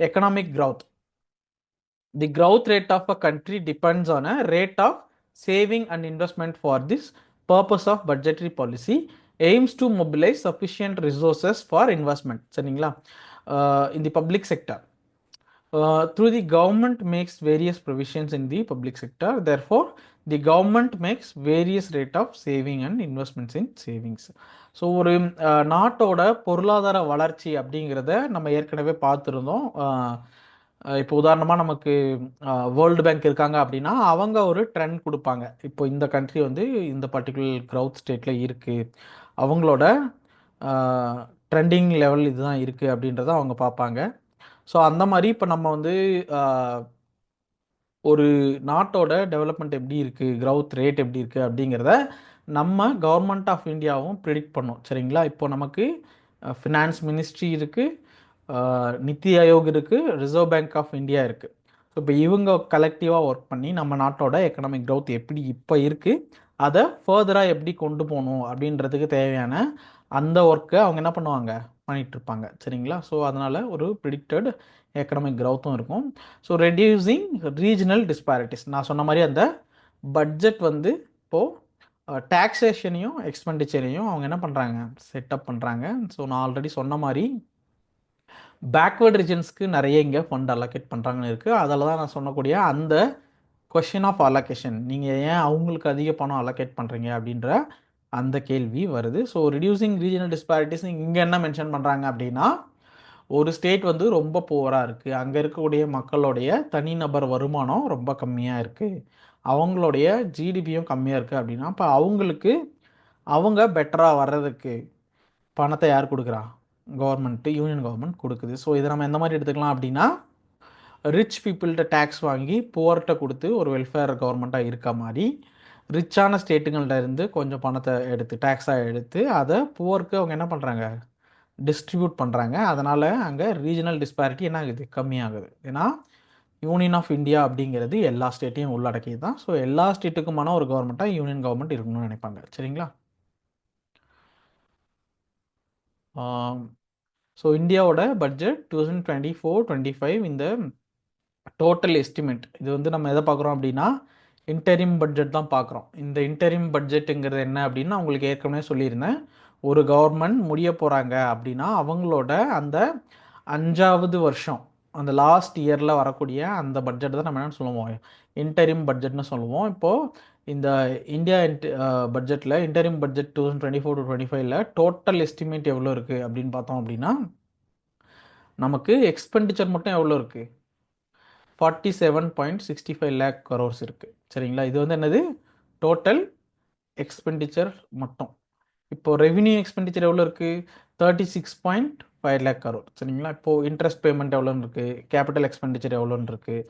economic growth. The growth rate of a country depends on a rate of saving and investment. For this purpose of budgetary policy aims to mobilize sufficient resources for investment. சரிங்களா? In the public sector. Through the government makes various provisions in the public sector. Therefore, the government makes various rate of saving and investments in savings. So ஒரு நாட்டோட பொருளாதார வளர்ச்சி அப்படிங்கிறத நம்ம ஏற்கனவே பார்த்துருந்தோம். இப்போ உதாரணமாக நமக்கு வேர்ல்டு பேங்க் இருக்காங்க அப்படின்னா அவங்க ஒரு ட்ரெண்ட் கொடுப்பாங்க. இப்போ இந்த கண்ட்ரி வந்து இந்த பர்டிகுலர் க்ரௌத் ஸ்டேட்டில் இருக்குது, அவங்களோட ட்ரெண்டிங் லெவல் இதுதான் இருக்குது அப்படின்றத அவங்க பார்ப்பாங்க. ஸோ அந்த மாதிரி இப்போ நம்ம வந்து ஒரு நாட்டோட டெவலப்மெண்ட் எப்படி இருக்குது, க்ரௌத் ரேட் எப்படி இருக்குது அப்படிங்கிறத நம்ம கவர்மெண்ட் ஆஃப் இந்தியாவும் ப்ரிடிக்ட் பண்ணோம். சரிங்களா? இப்போ நமக்கு ஃபினான்ஸ் மினிஸ்ட்ரி இருக்குது, நித்தி ஆயோக் இருக்குது, ரிசர்வ் பேங்க் ஆஃப் இந்தியா இருக்குது. ஸோ இப்போ இவங்க கலெக்டிவாக ஒர்க் பண்ணி நம்ம நாட்டோட எக்கனாமிக் க்ரௌத் எப்படி இப்போ இருக்குது, அதை ஃபர்தராக எப்படி கொண்டு போகணும் அப்படின்றதுக்கு தேவையான அந்த ஒர்க்கை அவங்க என்ன பண்ணுவாங்க, பண்ணிகிட்ருப்பாங்க. சரிங்களா? ஸோ அதனால் ஒரு ப்ரிடிக்டட் எக்கனாமிக் க்ரௌத்தும் இருக்கும். So reducing regional disparities. நான் சொன்ன மாதிரி அந்த பட்ஜெட் வந்து இப்போது டேக்ஸேஷனையும் எக்ஸ்பெண்டிச்சரையும் அவங்க என்ன பண்ணுறாங்க, செட்டப் பண்ணுறாங்க. ஸோ நான் ஆல்ரெடி சொன்ன மாதிரி பேக்வேர்ட் ரீஜன்ஸ்க்கு நிறைய இங்கே ஃபண்ட் அலோகேட் பண்ணுறாங்கன்னு இருக்குது. அதில் தான் நான் சொன்னக்கூடிய அந்த கொஷின் ஆஃப் அலோகேஷன், நீங்கள் ஏன் அவங்களுக்கு அதிக பணம் அலோகேட் பண்ணுறீங்க அப்படின்ற அந்த கேள்வி வருது. ஸோ ரிடியூசிங் ரீஜனல் டிஸ்பாரிட்டிஸ் இங்கே என்ன மென்ஷன் பண்ணுறாங்க அப்படின்னா, ஒரு ஸ்டேட் வந்து ரொம்ப புவராக இருக்குது, அங்கே இருக்கக்கூடிய மக்களுடைய தனிநபர் வருமானம் ரொம்ப கம்மியாக இருக்குது, அவங்களுடைய ஜிடிபியும் கம்மியாக இருக்குது அப்படின்னா இப்போ அவங்களுக்கு அவங்க பெட்டராக வர்றதுக்கு பணத்தை யார் கொடுக்குறா, கவர்மெண்ட்டு, யூனியன் கவர்மெண்ட் கொடுக்குது. ஸோ இதை நம்ம எந்த மாதிரி எடுத்துக்கலாம் அப்படின்னா, ரிச் பீப்புள்கிட்ட டேக்ஸ் வாங்கி புவர்கிட்ட கொடுத்து ஒரு வெல்ஃபேர் கவர்மெண்ட்டாக இருக்க மாதிரி ரிச்சான ஸ்டேட்டுங்கள்ட்ட இருந்து கொஞ்சம் பணத்தை எடுத்து டேக்ஸாக எடுத்து அதை புவருக்கு அவங்க என்ன பண்ணுறாங்க, டிஸ்ட்ரிபியூட் பண்ணுறாங்க. அதனால் அங்கே ரீஜனல் டிஸ்பாரிட்டி என்ன ஆகுது, கம்மியாகுது. ஏன்னா யூனியன் ஆஃப் இந்தியா அப்படிங்கிறது எல்லா ஸ்டேட்டையும் உள்ளடக்கியது தான். ஸோ எல்லா ஸ்டேட்டுக்குமான ஒரு கவர்மெண்ட்டாக யூனியன் கவர்மெண்ட் இருக்கணும்னு நினைப்பாங்க. சரிங்களா? ஸோ இந்தியாவோட பட்ஜெட் 2024-25 இந்த டோட்டல் எஸ்டிமேட் இது வந்து நம்ம எதை பார்க்குறோம் அப்படின்னா இன்டரிம் பட்ஜெட் தான் பார்க்குறோம். இந்த இன்டரிம் பட்ஜெட்டுங்கிறது என்ன அப்படின்னா உங்களுக்கு ஏற்கனவே சொல்லியிருந்தேன், ஒரு கவர்மெண்ட் முடிய போகிறாங்க அப்படின்னா அவங்களோட அந்த 5வது வருஷம் அந்த லாஸ்ட் இயரில் வரக்கூடிய அந்த பட்ஜெட் தான் நம்ம என்ன சொல்லுவோம், இன்டரிம் பட்ஜெட்னு சொல்லுவோம். இப்போது இந்த இந்தியா பட்ஜெட்டில் இன்டரிம் பட்ஜெட் 2024-25 டோட்டல் எஸ்டிமேட் எவ்வளோ இருக்குது அப்படின்னு பார்த்தோம் அப்படின்னா நமக்கு எக்ஸ்பெண்டிச்சர் மட்டும் எவ்வளோ இருக்குது, 47.65 lakh crores இருக்குது. சரிங்களா? இது வந்து என்னது, டோட்டல் எக்ஸ்பெண்டிச்சர் மட்டும். இப்போது ரெவின்யூ எக்ஸ்பெண்டிச்சர் எவ்வளோ இருக்குது, 36.5 lakh crore. சரிங்களா? இப்போது இன்ட்ரெஸ்ட் பேமெண்ட் எவ்வளோன்னு இருக்குது, கேபிட்டல் எக்ஸ்பெண்டிச்சர் எவ்வளோன்னு இருக்குது,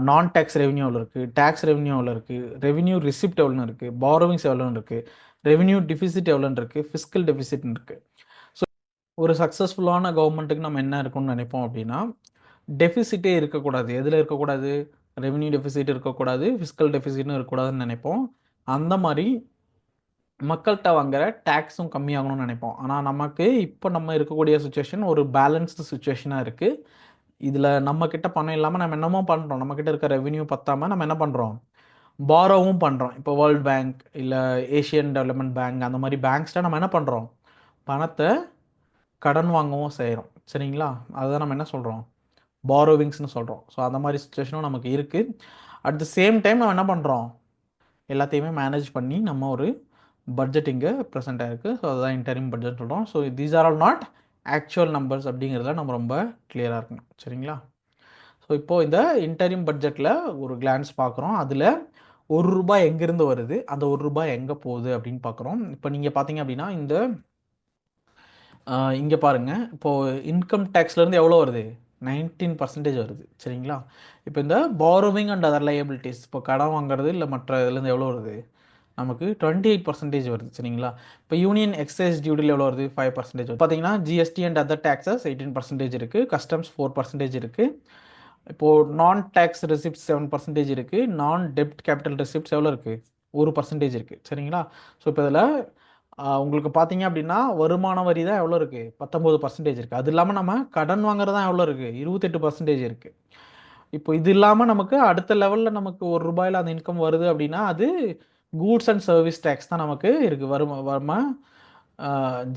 நான் டேக்ஸ் ரெவன்யூ எவ்வளோ இருக்குது, டேக்ஸ் ரெவன்யூ எவ்வளோ இருக்குது, ரெவன்யூ ரிசிப்ட் எவ்வளோன்னு இருக்குது, பாரோவிங்ஸ் எவ்வளோன்னு இருக்குது, ரெவன்யூ டிஃபிசிட் எவ்வளோன்னு இருக்குது, ஃபிஸ்கல் டெஃபிசிட்னு இருக்குது. ஸோ ஒரு சக்ஸஸ்ஃபுல்லான கவர்மெண்ட்டுக்கு நம்ம என்ன இருக்கும்னு நினைப்போம் அப்படின்னா, டெஃபிசிட்டே இருக்கக்கூடாது. எதில் இருக்கக்கூடாது, ரெவன்யூ டெஃபிசிட் இருக்கக்கூடாது, ஃபிஸ்கல் டெஃபிசிட்னு இருக்கக்கூடாதுன்னு நினைப்போம். அந்த மாதிரி மக்கள்கிட்ட வாங்குற டேக்ஸும் கம்மியாகணும்னு நினைப்போம். ஆனால் நமக்கு இப்போ நம்ம இருக்கக்கூடிய சுச்சுவேஷன் ஒரு பேலன்ஸ்டு சுச்சுவேஷனாக இருக்குது. இதில் நம்மக்கிட்ட பணம் இல்லாமல் நம்ம என்னமோ பண்ணுறோம், நம்மக்கிட்ட இருக்க ரெவன்யூ பத்தாமல் நம்ம என்ன பண்ணுறோம், பாரோவும் பண்ணுறோம். இப்போ வேர்ல்டு பேங்க் இல்லை ஏஷியன் டெவலப்மெண்ட் பேங்க் அந்த மாதிரி பேங்க்ஸ்ட நம்ம என்ன பண்ணுறோம், பணத்தை கடன் வாங்கவும் செய்கிறோம். சரிங்களா? அதுதான் நம்ம என்ன சொல்கிறோம், பாரோவிங்ஸ்னு சொல்கிறோம். ஸோ அந்த மாதிரி சுச்சுவேஷனும் நமக்கு இருக்குது. அட் த சேம் டைம் நம்ம என்ன பண்ணுறோம், எல்லாத்தையுமே மேனேஜ் பண்ணி நம்ம ஒரு பட்ஜெட் இங்கே ப்ரெசென்ட் ஆயிருக்கு. ஸோ அதுதான் இன்டரிம் பட்ஜெட் சொல்கிறோம். So these are all not actual numbers அப்படிங்கிறதுல நம்ம ரொம்ப கிளியராக இருக்கணும். சரிங்களா? ஸோ இப்போது இந்த இன்டரிம் பட்ஜெட்டில் ஒரு கிளான்ஸ் பார்க்குறோம். அதில் ₹1 எங்கேருந்து வருது, அந்த ₹1 எங்கே போகுது அப்படின்னு பார்க்குறோம். இப்போ நீங்கள் பார்த்தீங்க அப்படின்னா இந்த இங்கே பாருங்கள், இப்போது இன்கம் டேக்ஸ்லேருந்து எவ்வளோ வருது, 19% வருது. சரிங்களா? இப்போ இந்த பாரோவிங் அண்ட் அதர் லையபிலிட்டிஸ், இப்போ கடன் வாங்குறது இல்லை மற்ற இதுலேருந்து எவ்வளோ வருது, நமக்கு 28% வருது. சரிங்களா? இப்போ யூனியன் எக்ஸைஸ் டியூட்டியில் எவ்வளோ வருது, 5% வருது. பார்த்தீங்கன்னா ஜிஎஸ்டி அண்ட் அதர் டேக்ஸஸ் 18% இருக்குது, கஸ்டம்ஸ் 4% இருக்குது. இப்போது நான் டேக்ஸ் ரெசிப்ட்ஸ் 7% இருக்குது, நான் டெப்ட் கேபிட்டல் ரெசிப்ட்ஸ் எவ்வளோ இருக்குது, 1% இருக்குது. சரிங்களா? ஸோ இப்போ இதில் உங்களுக்கு பார்த்தீங்க அப்படின்னா வருமான வரி தான் எவ்வளோ இருக்குது, 19% இருக்குது. அது இல்லாமல் நம்ம கடன் வாங்குறது தான் எவ்வளோ இருக்குது, 28% இருக்குது. இப்போ இது இல்லாமல் நமக்கு அடுத்த லெவலில் நமக்கு ₹1 அந்த இன்கம் வருது அப்படின்னா அது கூட்ஸ் அண்ட் சர்வீஸ் டேக்ஸ் தான் நமக்கு இருக்குது. வருமா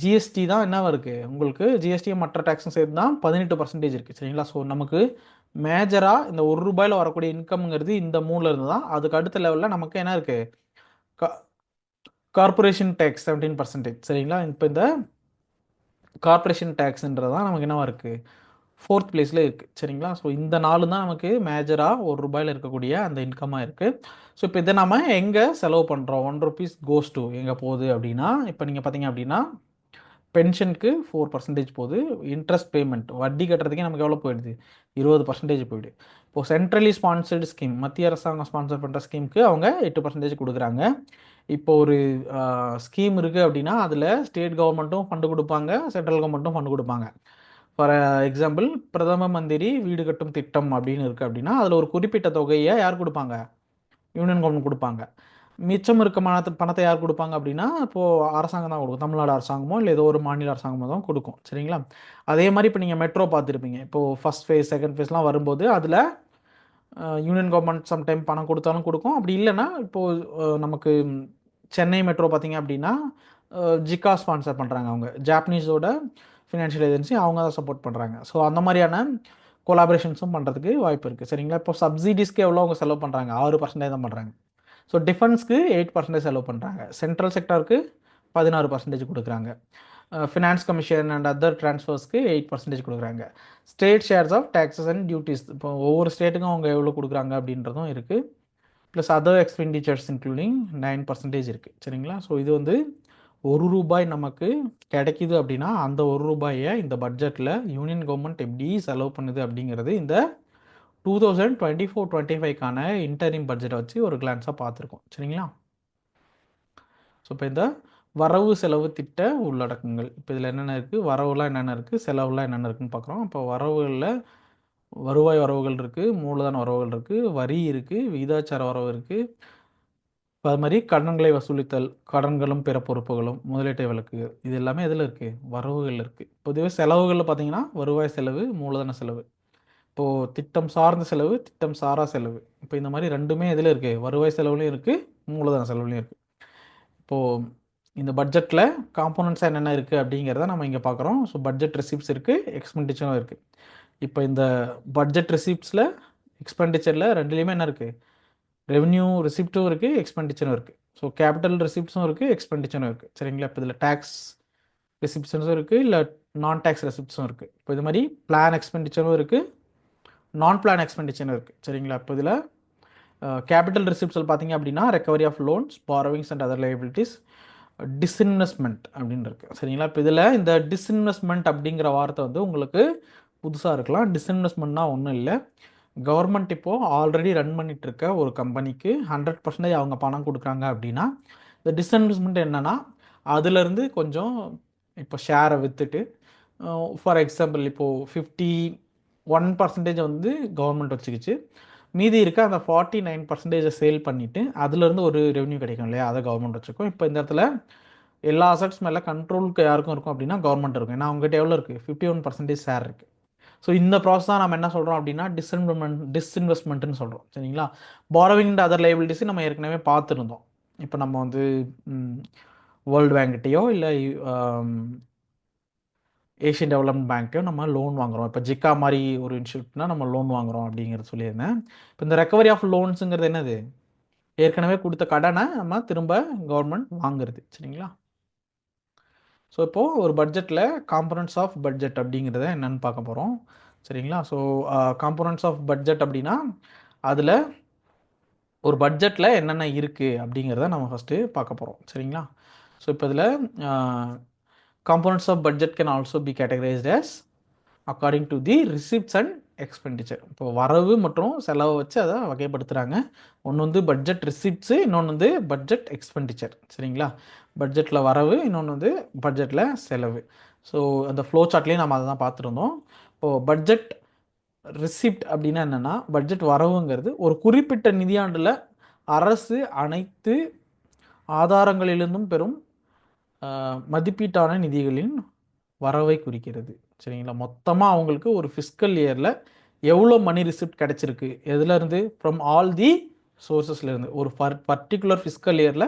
ஜிஎஸ்டி தான் என்னவா இருக்குது உங்களுக்கு, ஜிஎஸ்டியும் மற்ற டேக்ஸும் சேர்த்து தான் 18% இருக்குது. சரிங்களா? ஸோ நமக்கு மேஜராக இந்த ₹1 வரக்கூடிய இன்கம்ங்கிறது இந்த மூணில் இருந்து தான். அதுக்கு அடுத்த லெவலில் நமக்கு என்ன இருக்குது, கார்பரேஷன் டேக்ஸ் 17%. சரிங்களா? இப்போ இந்த கார்பரேஷன் டேக்ஸ்ன்றது தான் நமக்கு என்னவா இருக்குது, 4th பிளேஸில் இருக்குது. சரிங்களா? ஸோ இந்த 4 தான் நமக்கு மேஜராக ₹1 இருக்கக்கூடிய அந்த இன்கமாக இருக்குது. ஸோ இப்போ இதை நம்ம எங்கே செலவு பண்ணுறோம், ₹1 கோஸ் டு எங்கே போகுது அப்படின்னா, இப்போ நீங்கள் பார்த்தீங்க அப்படின்னா பென்ஷனுக்கு 4% போகுது, இன்ட்ரெஸ்ட் பேமெண்ட் வட்டி கட்டுறதுக்கே நமக்கு எவ்வளோ போயிடுது, 20% போயிடுது. இப்போது சென்ட்ரலி ஸ்பான்சர்டு ஸ்கீம், மத்திய அரசாங்கம் ஸ்பான்சர் பண்ணுற ஸ்கீமுக்கு அவங்க 8% கொடுக்குறாங்க. இப்போ ஒரு ஸ்கீம் இருக்குது அப்படின்னா அதில் ஸ்டேட் கவர்மெண்ட்டும் ஃபண்டு கொடுப்பாங்க, சென்ட்ரல் கவர்மெண்ட்டும் ஃபண்டு கொடுப்பாங்க. ஃபார் எக்ஸாம்பிள் பிரதம மந்திரி வீடு கட்டும் திட்டம் அப்படின்னு இருக்குது அப்படின்னா அதில் ஒரு குறிப்பிட்ட தொகையை யார் கொடுப்பாங்க, யூனியன் கவர்மெண்ட் கொடுப்பாங்க. மிச்சம் இருக்க பணத்தை யார் கொடுப்பாங்க அப்படின்னா இப்போது அரசாங்கம் தான் கொடுக்கும், தமிழ்நாடு அரசாங்கமோ இல்லை ஏதோ ஒரு மாநில அரசாங்கமோ தான் கொடுக்கும். சரிங்களா? அதே மாதிரி இப்போ நீங்கள் மெட்ரோ பார்த்துருப்பீங்க, இப்போது ஃபஸ்ட் ஃபேஸ் செகண்ட் ஃபேஸ்லாம் வரும்போது அதில் யூனியன் கவர்மெண்ட் சம்டைம் பணம் கொடுத்தாலும் கொடுக்கும். அப்படி இல்லைன்னா இப்போது நமக்கு சென்னை மெட்ரோ பார்த்தீங்க அப்படின்னா ஜிகா ஸ்பான்சர் பண்ணுறாங்க, அவங்க ஜாப்பனீஸோட ஃபினான்ஷியல் ஏஜென்சி, அவங்க தான் சப்போர்ட் பண்ணுறாங்க. ஸோ அந்த மாதிரியான கொலாபரேஷன்ஸும் பண்ணுறதுக்கு வாய்ப்பு இருக்குது. சரிங்களா? இப்போ சப்சிடிஸ்க்கு எவ்வளோ அவங்க செலவு பண்ணுறாங்க, 6% தான் பண்ணுறாங்க. ஸோ டிஃபென்ஸ்க்கு 8% செலவு பண்ணுறாங்க, சென்ட்ரல் செக்டாருக்கு 16% கொடுக்குறாங்க, ஃபினான்ஸ் கமிஷன் அண்ட் அதர் ட்ரான்ஸ்ஃபர்ஸ்க்கு 8% கொடுக்குறாங்க. State shares of taxes and duties, இப்போ ஒவ்வொரு ஸ்டேட்டுக்கும் அவங்க எவ்வளோ கொடுக்குறாங்க அப்படின்றதும் இருக்குது. ப்ளஸ் அதர் எக்ஸ்பெண்டிச்சர்ஸ் இன்க்ளூடிங் 9% இருக்குது. சரிங்களா? ஸோ இது வந்து ₹1 நமக்கு கிடைக்கிது அப்படின்னா அந்த ₹1 இந்த பட்ஜெட்டில் யூனியன் கவர்மெண்ட் எப்படி செலவு பண்ணுது அப்படிங்கிறது இந்த 2024-25க்கான இன்டரிம் பட்ஜெட்டை வச்சு ஒரு கிளான்ஸாக பார்த்துருக்கோம். சரிங்களா? ஸோ இப்போ இந்த வரவு செலவு திட்ட உள்ளடக்கங்கள், இப்போ இதில் என்னென்ன இருக்குது, வரவுலாம் என்னென்ன இருக்குது, செலவுலாம் என்னென்ன இருக்குதுன்னு பார்க்குறோம். இப்போ வரவுகளில் வருவாய் வரவுகள் இருக்குது, மூலதன வரவுகள் இருக்குது, வரி இருக்குது, விகிதாச்சார வரவு இருக்குது. இப்போ அது மாதிரி கடன்களை வசூலித்தல், கடன்களும் பிற பொறுப்புகளும், முதலீட்டை விலக்கு, இது எல்லாமே எதில் இருக்குது, வரவுகள் இருக்குது. பொதுவே செலவுகளில் பார்த்தீங்கன்னா வருவாய் செலவு, மூலதன செலவு. இப்போது திட்டம் சார்ந்த செலவு, திட்டம் சாரா செலவு, இப்போ இந்த மாதிரி ரெண்டுமே எதில் இருக்குது, வருவாய் செலவுலையும் இருக்குது, மூலதன செலவுலையும் இருக்குது. இப்போது இந்த பட்ஜெட்டில் காம்போனன்ட்ஸாக என்னென்ன இருக்குது அப்படிங்கிறத நம்ம இங்கே பார்க்குறோம். ஸோ பட்ஜெட் ரெசிப்ட்ஸ் இருக்குது, எக்ஸ்பெண்டிச்சரும் இருக்குது. இப்போ இந்த பட்ஜெட் ரெசிப்ட்ஸில் எக்ஸ்பெண்டிச்சரில் ரெண்டுலேயுமே என்ன இருக்குது, ரெவன்யூ ரெசிப்ட்டும் இருக்குது, எக்ஸ்பெண்டிச்சரும் இருக்குது. ஸோ கேபிட்டல் ரெசிப்ட்ஸும் இருக்குது, எக்ஸ்பெண்டிச்சரும் இருக்குது. சரிங்களா? இப்போ இதில் டேக்ஸ் ரெசிப்ட்ஸும் இருக்குது, இல்லை நான் டேக்ஸ் ரெசிப்ட்ஸும் இருக்குது. இப்போ இது மாதிரி பிளான் எக்ஸ்பெண்டிச்சரும் இருக்குது, நான் பிளான் எக்ஸ்பெண்டிச்சரும் இருக்குது. சரிங்களா? இப்போ இதில் கேபிட்டல் ரிசிப்ட்ஸில் பார்த்தீங்க அப்படின்னா recovery of loans, borrowings and other liabilities, disinvestment அப்படின்னு இருக்குது. சரிங்களா? இப்போ இதில் இந்த டிஸ்இன்வெஸ்ட்மெண்ட் அப்படிங்கிற வார்த்தை வந்து உங்களுக்கு புதுசாக இருக்கலாம். டிஸ்இன்வெஸ்ட்மெண்ட்னா ஒன்றும் இல்லை, கவர்மெண்ட் இப்போது ஆல்ரெடி ரன் பண்ணிட்டு இருக்க ஒரு கம்பெனிக்கு 100% அவங்க பணம் கொடுக்குறாங்க அப்படின்னா இந்த டிஸ்இன்வெஸ்ட்மெண்ட் என்னென்னா அதுலேருந்து கொஞ்சம் இப்போ ஷேரை விற்றுட்டு, ஃபார் எக்ஸாம்பிள் இப்போது 51% வந்து கவர்மெண்ட் வச்சுக்கிச்சு, மீதி இருக்க அந்த 49% சேல் பண்ணிவிட்டு அதுலேருந்து ஒரு ரெவன்யூ கிடைக்கும் இல்லையா, அதை கவர்மெண்ட் வச்சுருக்கோம். இப்போ இந்த இடத்துல எல்லா அசட்ஸ் மேலே கண்ட்ரோலுக்கு யாருக்கும் இருக்கும் அப்படின்னா கவர்மெண்ட் இருக்கும். ஏன்னா அவங்ககிட்ட எவ்வளோ இருக்குது, 51% ஷேர் இருக்குது. ஸோ இந்த ப்ராசஸ் தான் நம்ம என்ன சொல்கிறோம் அப்படின்னா டிஸ்இன்வெஸ்ட்மெண்ட்னு சொல்கிறோம். சரிங்களா? பாரோவிங் அண்ட் அதர் லைபிலிட்டிஸ் நம்ம ஏற்கனவே பார்த்துருந்தோம். இப்போ நம்ம வந்து வேர்ல்டு பேங்க்கிட்டையோ இல்லை ஏஷியன் டெவலப்மெண்ட் பேங்க்டையோ நம்ம லோன் வாங்குகிறோம். இப்போ ஜிக்கா மாதிரி ஒரு இன்ஸ்டியூட்னா நம்ம லோன் வாங்குகிறோம் அப்படிங்கிறது சொல்லியிருந்தேன். இப்போ இந்த ரெக்கவரி ஆஃப் லோன்ஸுங்கிறது என்னது, ஏற்கனவே கொடுத்த கடனை நம்ம திரும்ப கவர்மெண்ட் வாங்குறது. சரிங்களா? ஸோ இப்போது ஒரு பட்ஜெட்டில் காம்பனன்ட்ஸ் ஆஃப் பட்ஜெட் அப்படிங்கிறத என்னென்னு பார்க்க போகிறோம். சரிங்களா? ஸோ காம்பனன்ட்ஸ் ஆஃப் பட்ஜெட் அப்படின்னா அதில் ஒரு பட்ஜெட்டில் என்னென்ன இருக்குது அப்படிங்கிறத நம்ம ஃபஸ்ட்டு பார்க்க போகிறோம். சரிங்களா? ஸோ இப்போ இதில் components of budget can also be categorised as according to the receipts and expenditure. இப்போ வரவு மற்றும் செலவை வச்சு அதை வகைப்படுத்துகிறாங்க. ஒன்று வந்து பட்ஜெட் ரிசிப்ட்ஸு, இன்னொன்று வந்து பட்ஜெட் எக்ஸ்பெண்டிச்சர். சரிங்களா? பட்ஜெட்டில் வரவு, இன்னொன்று வந்து பட்ஜெட்டில் செலவு. ஸோ அந்த ஃப்ளோ சார்ட்லேயும் நம்ம அதை தான் பார்த்துருந்தோம். இப்போது பட்ஜெட் ரிசிப்ட் அப்படின்னா என்னென்னா, பட்ஜெட் வரவுங்கிறது ஒரு குறிப்பிட்ட நிதியாண்டில் அரசு அனைத்து ஆதாரங்களிலிருந்தும் பெறும் மதிப்பீட்டான நிதிகளின் வரவை குறிக்கிறது. சரிங்களா? மொத்தமாக அவங்களுக்கு ஒரு ஃபிஸ்கல் இயரில் எவ்வளோ மணி ரிசிப்ட் கிடச்சிருக்கு, எதுலேருந்து, ஃப்ரம் ஆல் தி சோர்ஸஸ்லேருந்து, ஒரு பர்டிகுலர் ஃபிஸ்கல் இயரில்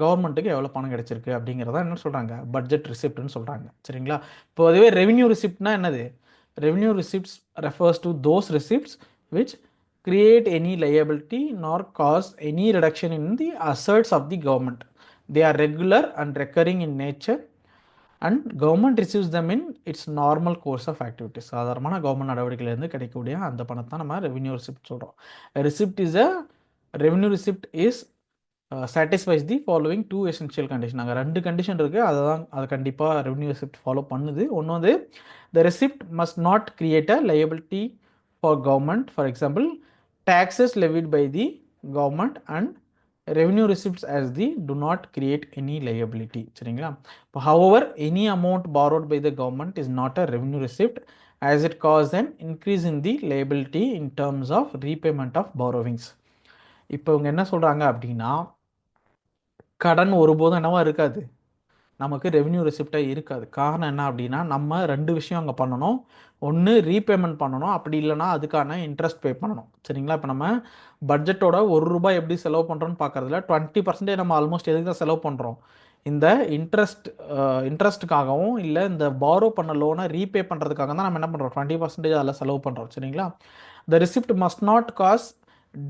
கவர்மெண்ட்டுக்கு எவ்வளோ பணம் கிடச்சிருக்கு அப்படிங்கிறத என்ன சொல்கிறாங்க, பட்ஜெட் ரிசிப்ட்னு சொல்கிறாங்க. சரிங்களா? இப்போ அதுவே ரெவென்யூ ரிசிப்ட்னா என்னது? Revenue receipts refers to those receipts which create any liability nor cause any reduction in the assets of the government. They are regular and recurring in nature and government receives them in its normal course of activities. சாதாரணமான government நடவடிக்கையிலேருந்து கிடைக்கக்கூடிய அந்த பணத்தை நம்ம revenue receipt சொல்கிறோம். Receipt is a revenue receipt is satisfies the following two essential condition. அங்கே ரெண்டு condition இருக்குது, அதை கண்டிப்பாக ரெவென்யூ ரெசிப்ட் ஃபாலோ பண்ணுது. ஒன்று வந்து the receipt must not create a liability for government. For example, taxes levied by the government and revenue receipts as the do not create any liability. சரிங்களா? இப்போ however any amount borrowed by the government is not a revenue receipt as it causes an increase in the liability in terms of repayment of borrowings. இப்போ இவங்க என்ன சொல்கிறாங்க அப்படின்னா, கடன் ஒருபோதும் என்னவா இருக்காது, நமக்கு ரெவென்யூ ரெசிப்டாக இருக்காது. காரணம் என்ன அப்படின்னா, நம்ம ரெண்டு விஷயம் அங்கே பண்ணணும். ஒன்று ரீபேமெண்ட் பண்ணணும், அப்படி இல்லைனா அதுக்கான இன்ட்ரெஸ்ட் பே பண்ணணும். சரிங்களா? இப்போ நம்ம பட்ஜெட்டோட ₹1 எப்படி செலவு பண்ணுறோன்னு பார்க்குறதுல 20% நம்ம ஆல்மோஸ்ட் எதுக்கு தான் செலவு பண்ணுறோம், இந்த இன்ட்ரெஸ்ட்டுக்காகவும் இல்லை இந்த பாரோ பண்ண லோனை ரீபே பண்ணுறதுக்காக தான் நம்ம என்ன பண்ணுறோம், 20% அதில் செலவு பண்ணுறோம். சரிங்களா? The receipt must not cause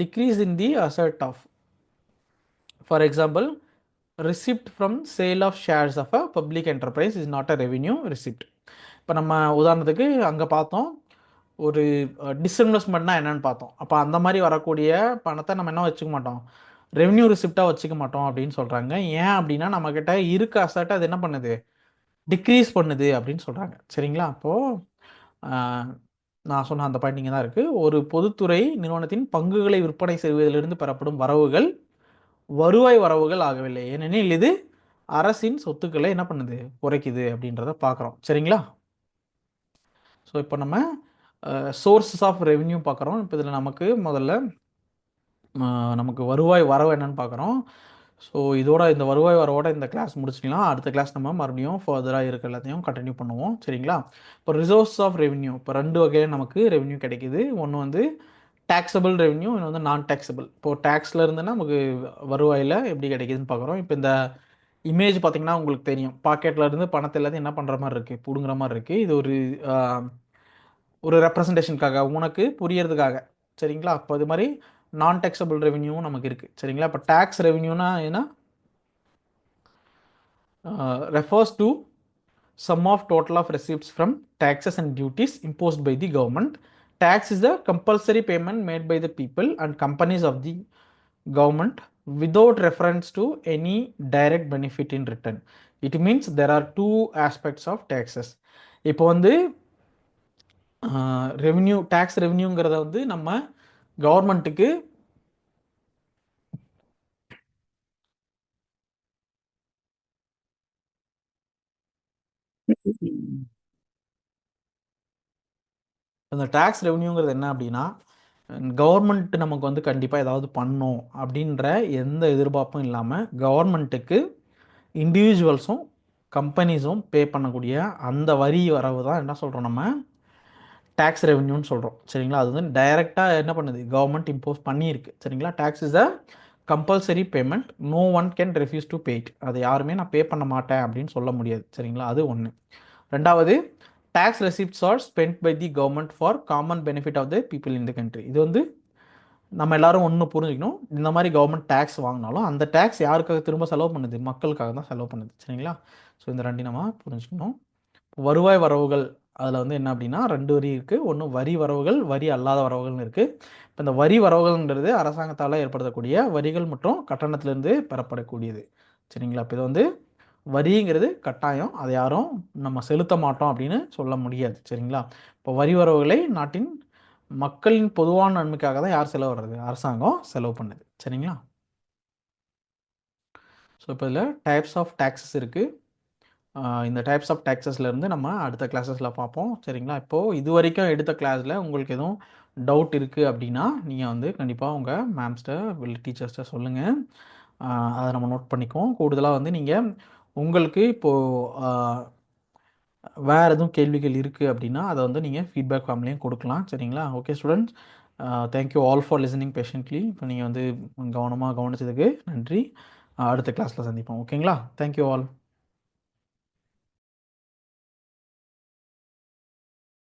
decrease in the asset of, for example, receipt from sale of shares of a public enterprise is not a revenue receipt. இப்போ நம்ம உதாரணத்துக்கு அங்கே பார்த்தோம், ஒரு டிஸ்இன்வெஸ்ட்மெண்ட்னா என்னென்னு பார்த்தோம். அப்போ அந்த மாதிரி வரக்கூடிய பணத்தை நம்ம என்ன வச்சுக்க மாட்டோம், ரெவென்யூ ரிசிப்டாக வச்சுக்க மாட்டோம் அப்படின்னு சொல்கிறாங்க. ஏன் அப்படின்னா, நம்மக்கிட்ட இருக்க அசட்டை அது என்ன பண்ணுது, டிக்ரீஸ் பண்ணுது அப்படின்னு சொல்கிறாங்க. சரிங்களா? அப்போது நான் சொன்ன அந்த பாயிண்ட் இங்கே தான் இருக்குது. ஒரு பொதுத்துறை நிறுவனத்தின் பங்குகளை விற்பனை செய்வதிலிருந்து பெறப்படும் வரவுகள் வருவாய் வரவுகள் ஆகவில்லை, ஏனெனில் இது அரசின் சொத்துக்களை என்ன பண்ணுது, குறைக்குது அப்படின்றத பார்க்குறோம். சரிங்களா? ஸோ இப்போ நம்ம சோர்ஸஸ் ஆஃப் ரெவென்யூ பார்க்குறோம். இப்போ இதில் நமக்கு முதல்ல நமக்கு வருவாய் வரவு என்னன்னு பார்க்குறோம். ஸோ இதோட இந்த வருவாய் வரவோட இந்த கிளாஸ் முடிச்சிக்கலாம். அடுத்த கிளாஸ் நம்ம மறுபடியும் ஃபர்தராக இருக்க எல்லாத்தையும் கண்டினியூ பண்ணுவோம். சரிங்களா? இப்போ ரிசோர்ஸ் ஆஃப் ரெவென்யூ, இப்போ ரெண்டு வகையில் நமக்கு ரெவென்யூ கிடைக்குது. ஒன்று வந்து டேக்ஸபிள் ரெவென்யூ, இன்னும் வந்து நான் டேக்ஸபிள். இப்போது டேக்ஸில் இருந்துன்னா நமக்கு வருவாயில் எப்படி கிடைக்குதுன்னு பார்க்குறோம். இப்போ இந்த இமேஜ் பார்த்திங்கன்னா உங்களுக்கு தெரியும், பாக்கெட்டில் இருந்து பணத்தை எல்லாத்தையும் என்ன பண்ணுற மாதிரி இருக்குது, பிடுங்குற மாதிரி இருக்குது. இது ஒரு ரெப்ரசன்டேஷனுக்காக, உனக்கு புரியறதுக்காக. சரிங்களா? அப்போ இது மாதிரி நான் டேக்ஸபிள் ரெவென்யூவும் நமக்கு இருக்குது. சரிங்களா? இப்போ டேக்ஸ் ரெவென்யூனா என்ன, refers to sum of total of receipts from taxes and duties imposed by the government. Tax is the compulsory payment made by the people and companies of the government without reference to any direct benefit in return. It means there are two aspects of taxes. இப்போ வந்து revenue, tax ரெவென்யூங்கிறத வந்து நம்ம கவர்மெண்ட்டுக்கு அந்த tax ரெவென்யூங்கிறது என்ன அப்படின்னா, government நமக்கு வந்து கண்டிப்பாக ஏதாவது பண்ணணும் அப்படின்ற எந்த எதிர்பார்ப்பும் இல்லாமல் கவர்மெண்ட்டுக்கு இண்டிவிஜுவல்ஸும் கம்பெனிஸும் பே பண்ணக்கூடிய அந்த வரி வரவு தான் என்ன சொல்கிறோம், நம்ம டேக்ஸ் ரெவென்யூன்னு சொல்கிறோம். சரிங்களா? அது வந்து டைரெக்டாக என்ன பண்ணுது, கவர்மெண்ட் இம்போஸ் பண்ணியிருக்கு. சரிங்களா? Tax is a compulsory payment, no one can refuse to pay it. அதை யாருமே நான் பே பண்ண மாட்டேன் அப்படின்னு சொல்ல முடியாது. சரிங்களா? அது ஒன்று. ரெண்டாவது, tax receipts are spend by the government for common benefit of the people in the country. இது வந்து நம்ம எல்லாரும் ஒன்று புரிஞ்சுக்கணும், இந்த மாதிரி கவர்மெண்ட் டேக்ஸ் வாங்கினாலும் அந்த டேக்ஸ் யாருக்காக திரும்ப செலவு பண்ணுது, மக்களுக்காக தான் செலவு பண்ணுது. சரிங்களா? ஸோ இந்த ரெண்டையும் நம்ம புரிஞ்சுக்கணும். வருவாய் வரவுகள் அதில் வந்து என்ன அப்படின்னா 2 வரி இருக்குது. ஒன்று வரி வரவுகள், வரி அல்லாத வரவுகள்னு இருக்குது. இப்போ இந்த வரி வரவுகள்ன்றது அரசாங்கத்தால் ஏற்படுத்தக்கூடிய வரிகள் மற்றும் கட்டணத்திலிருந்து பெறப்படக்கூடியது. சரிங்களா? இப்போ இது வந்து வரிங்கிறது கட்டாயம், அதை யாரும் நம்ம செலுத்த மாட்டோம் அப்படின்னு சொல்ல முடியாது. சரிங்களா? இப்போ வரி வரவுகளை நாட்டின் மக்களின் பொதுவான நன்மைக்காக தான் யார் செலவு வர்றது, அரசாங்கம் செலவு பண்ணுது. சரிங்களா? ஸோ இப்போ இதில் டைப்ஸ் ஆஃப் டேக்ஸஸ் இருக்குது. இந்த டைப்ஸ் ஆஃப் டேக்ஸஸ்லேருந்து நம்ம அடுத்த கிளாஸஸில் பார்ப்போம். சரிங்களா? இப்போது இது வரைக்கும் எடுத்த கிளாஸில் உங்களுக்கு எதுவும் டவுட் இருக்குது அப்படின்னா நீங்கள் வந்து கண்டிப்பாக உங்கள் மேம்ஸ்கிட்ட இல்லை டீச்சர்ஸ்கிட்ட சொல்லுங்கள். அதை நம்ம நோட் பண்ணிக்குவோம். கூடுதலாக வந்து நீங்கள் உங்களுக்கு இப்போது வேறு எதுவும் கேள்விகள் இருக்குது அப்படின்னா அதை வந்து நீங்கள் ஃபீட்பேக் ஃபார்ம்லேயும் கொடுக்கலாம். சரிங்களா? Okay students, thank you all for listening patiently. இப்போ நீங்கள் வந்து கவனமாக கவனிச்சதுக்கு நன்றி. அடுத்த கிளாஸில் சந்திப்போம். ஓகேங்களா? Thank you all.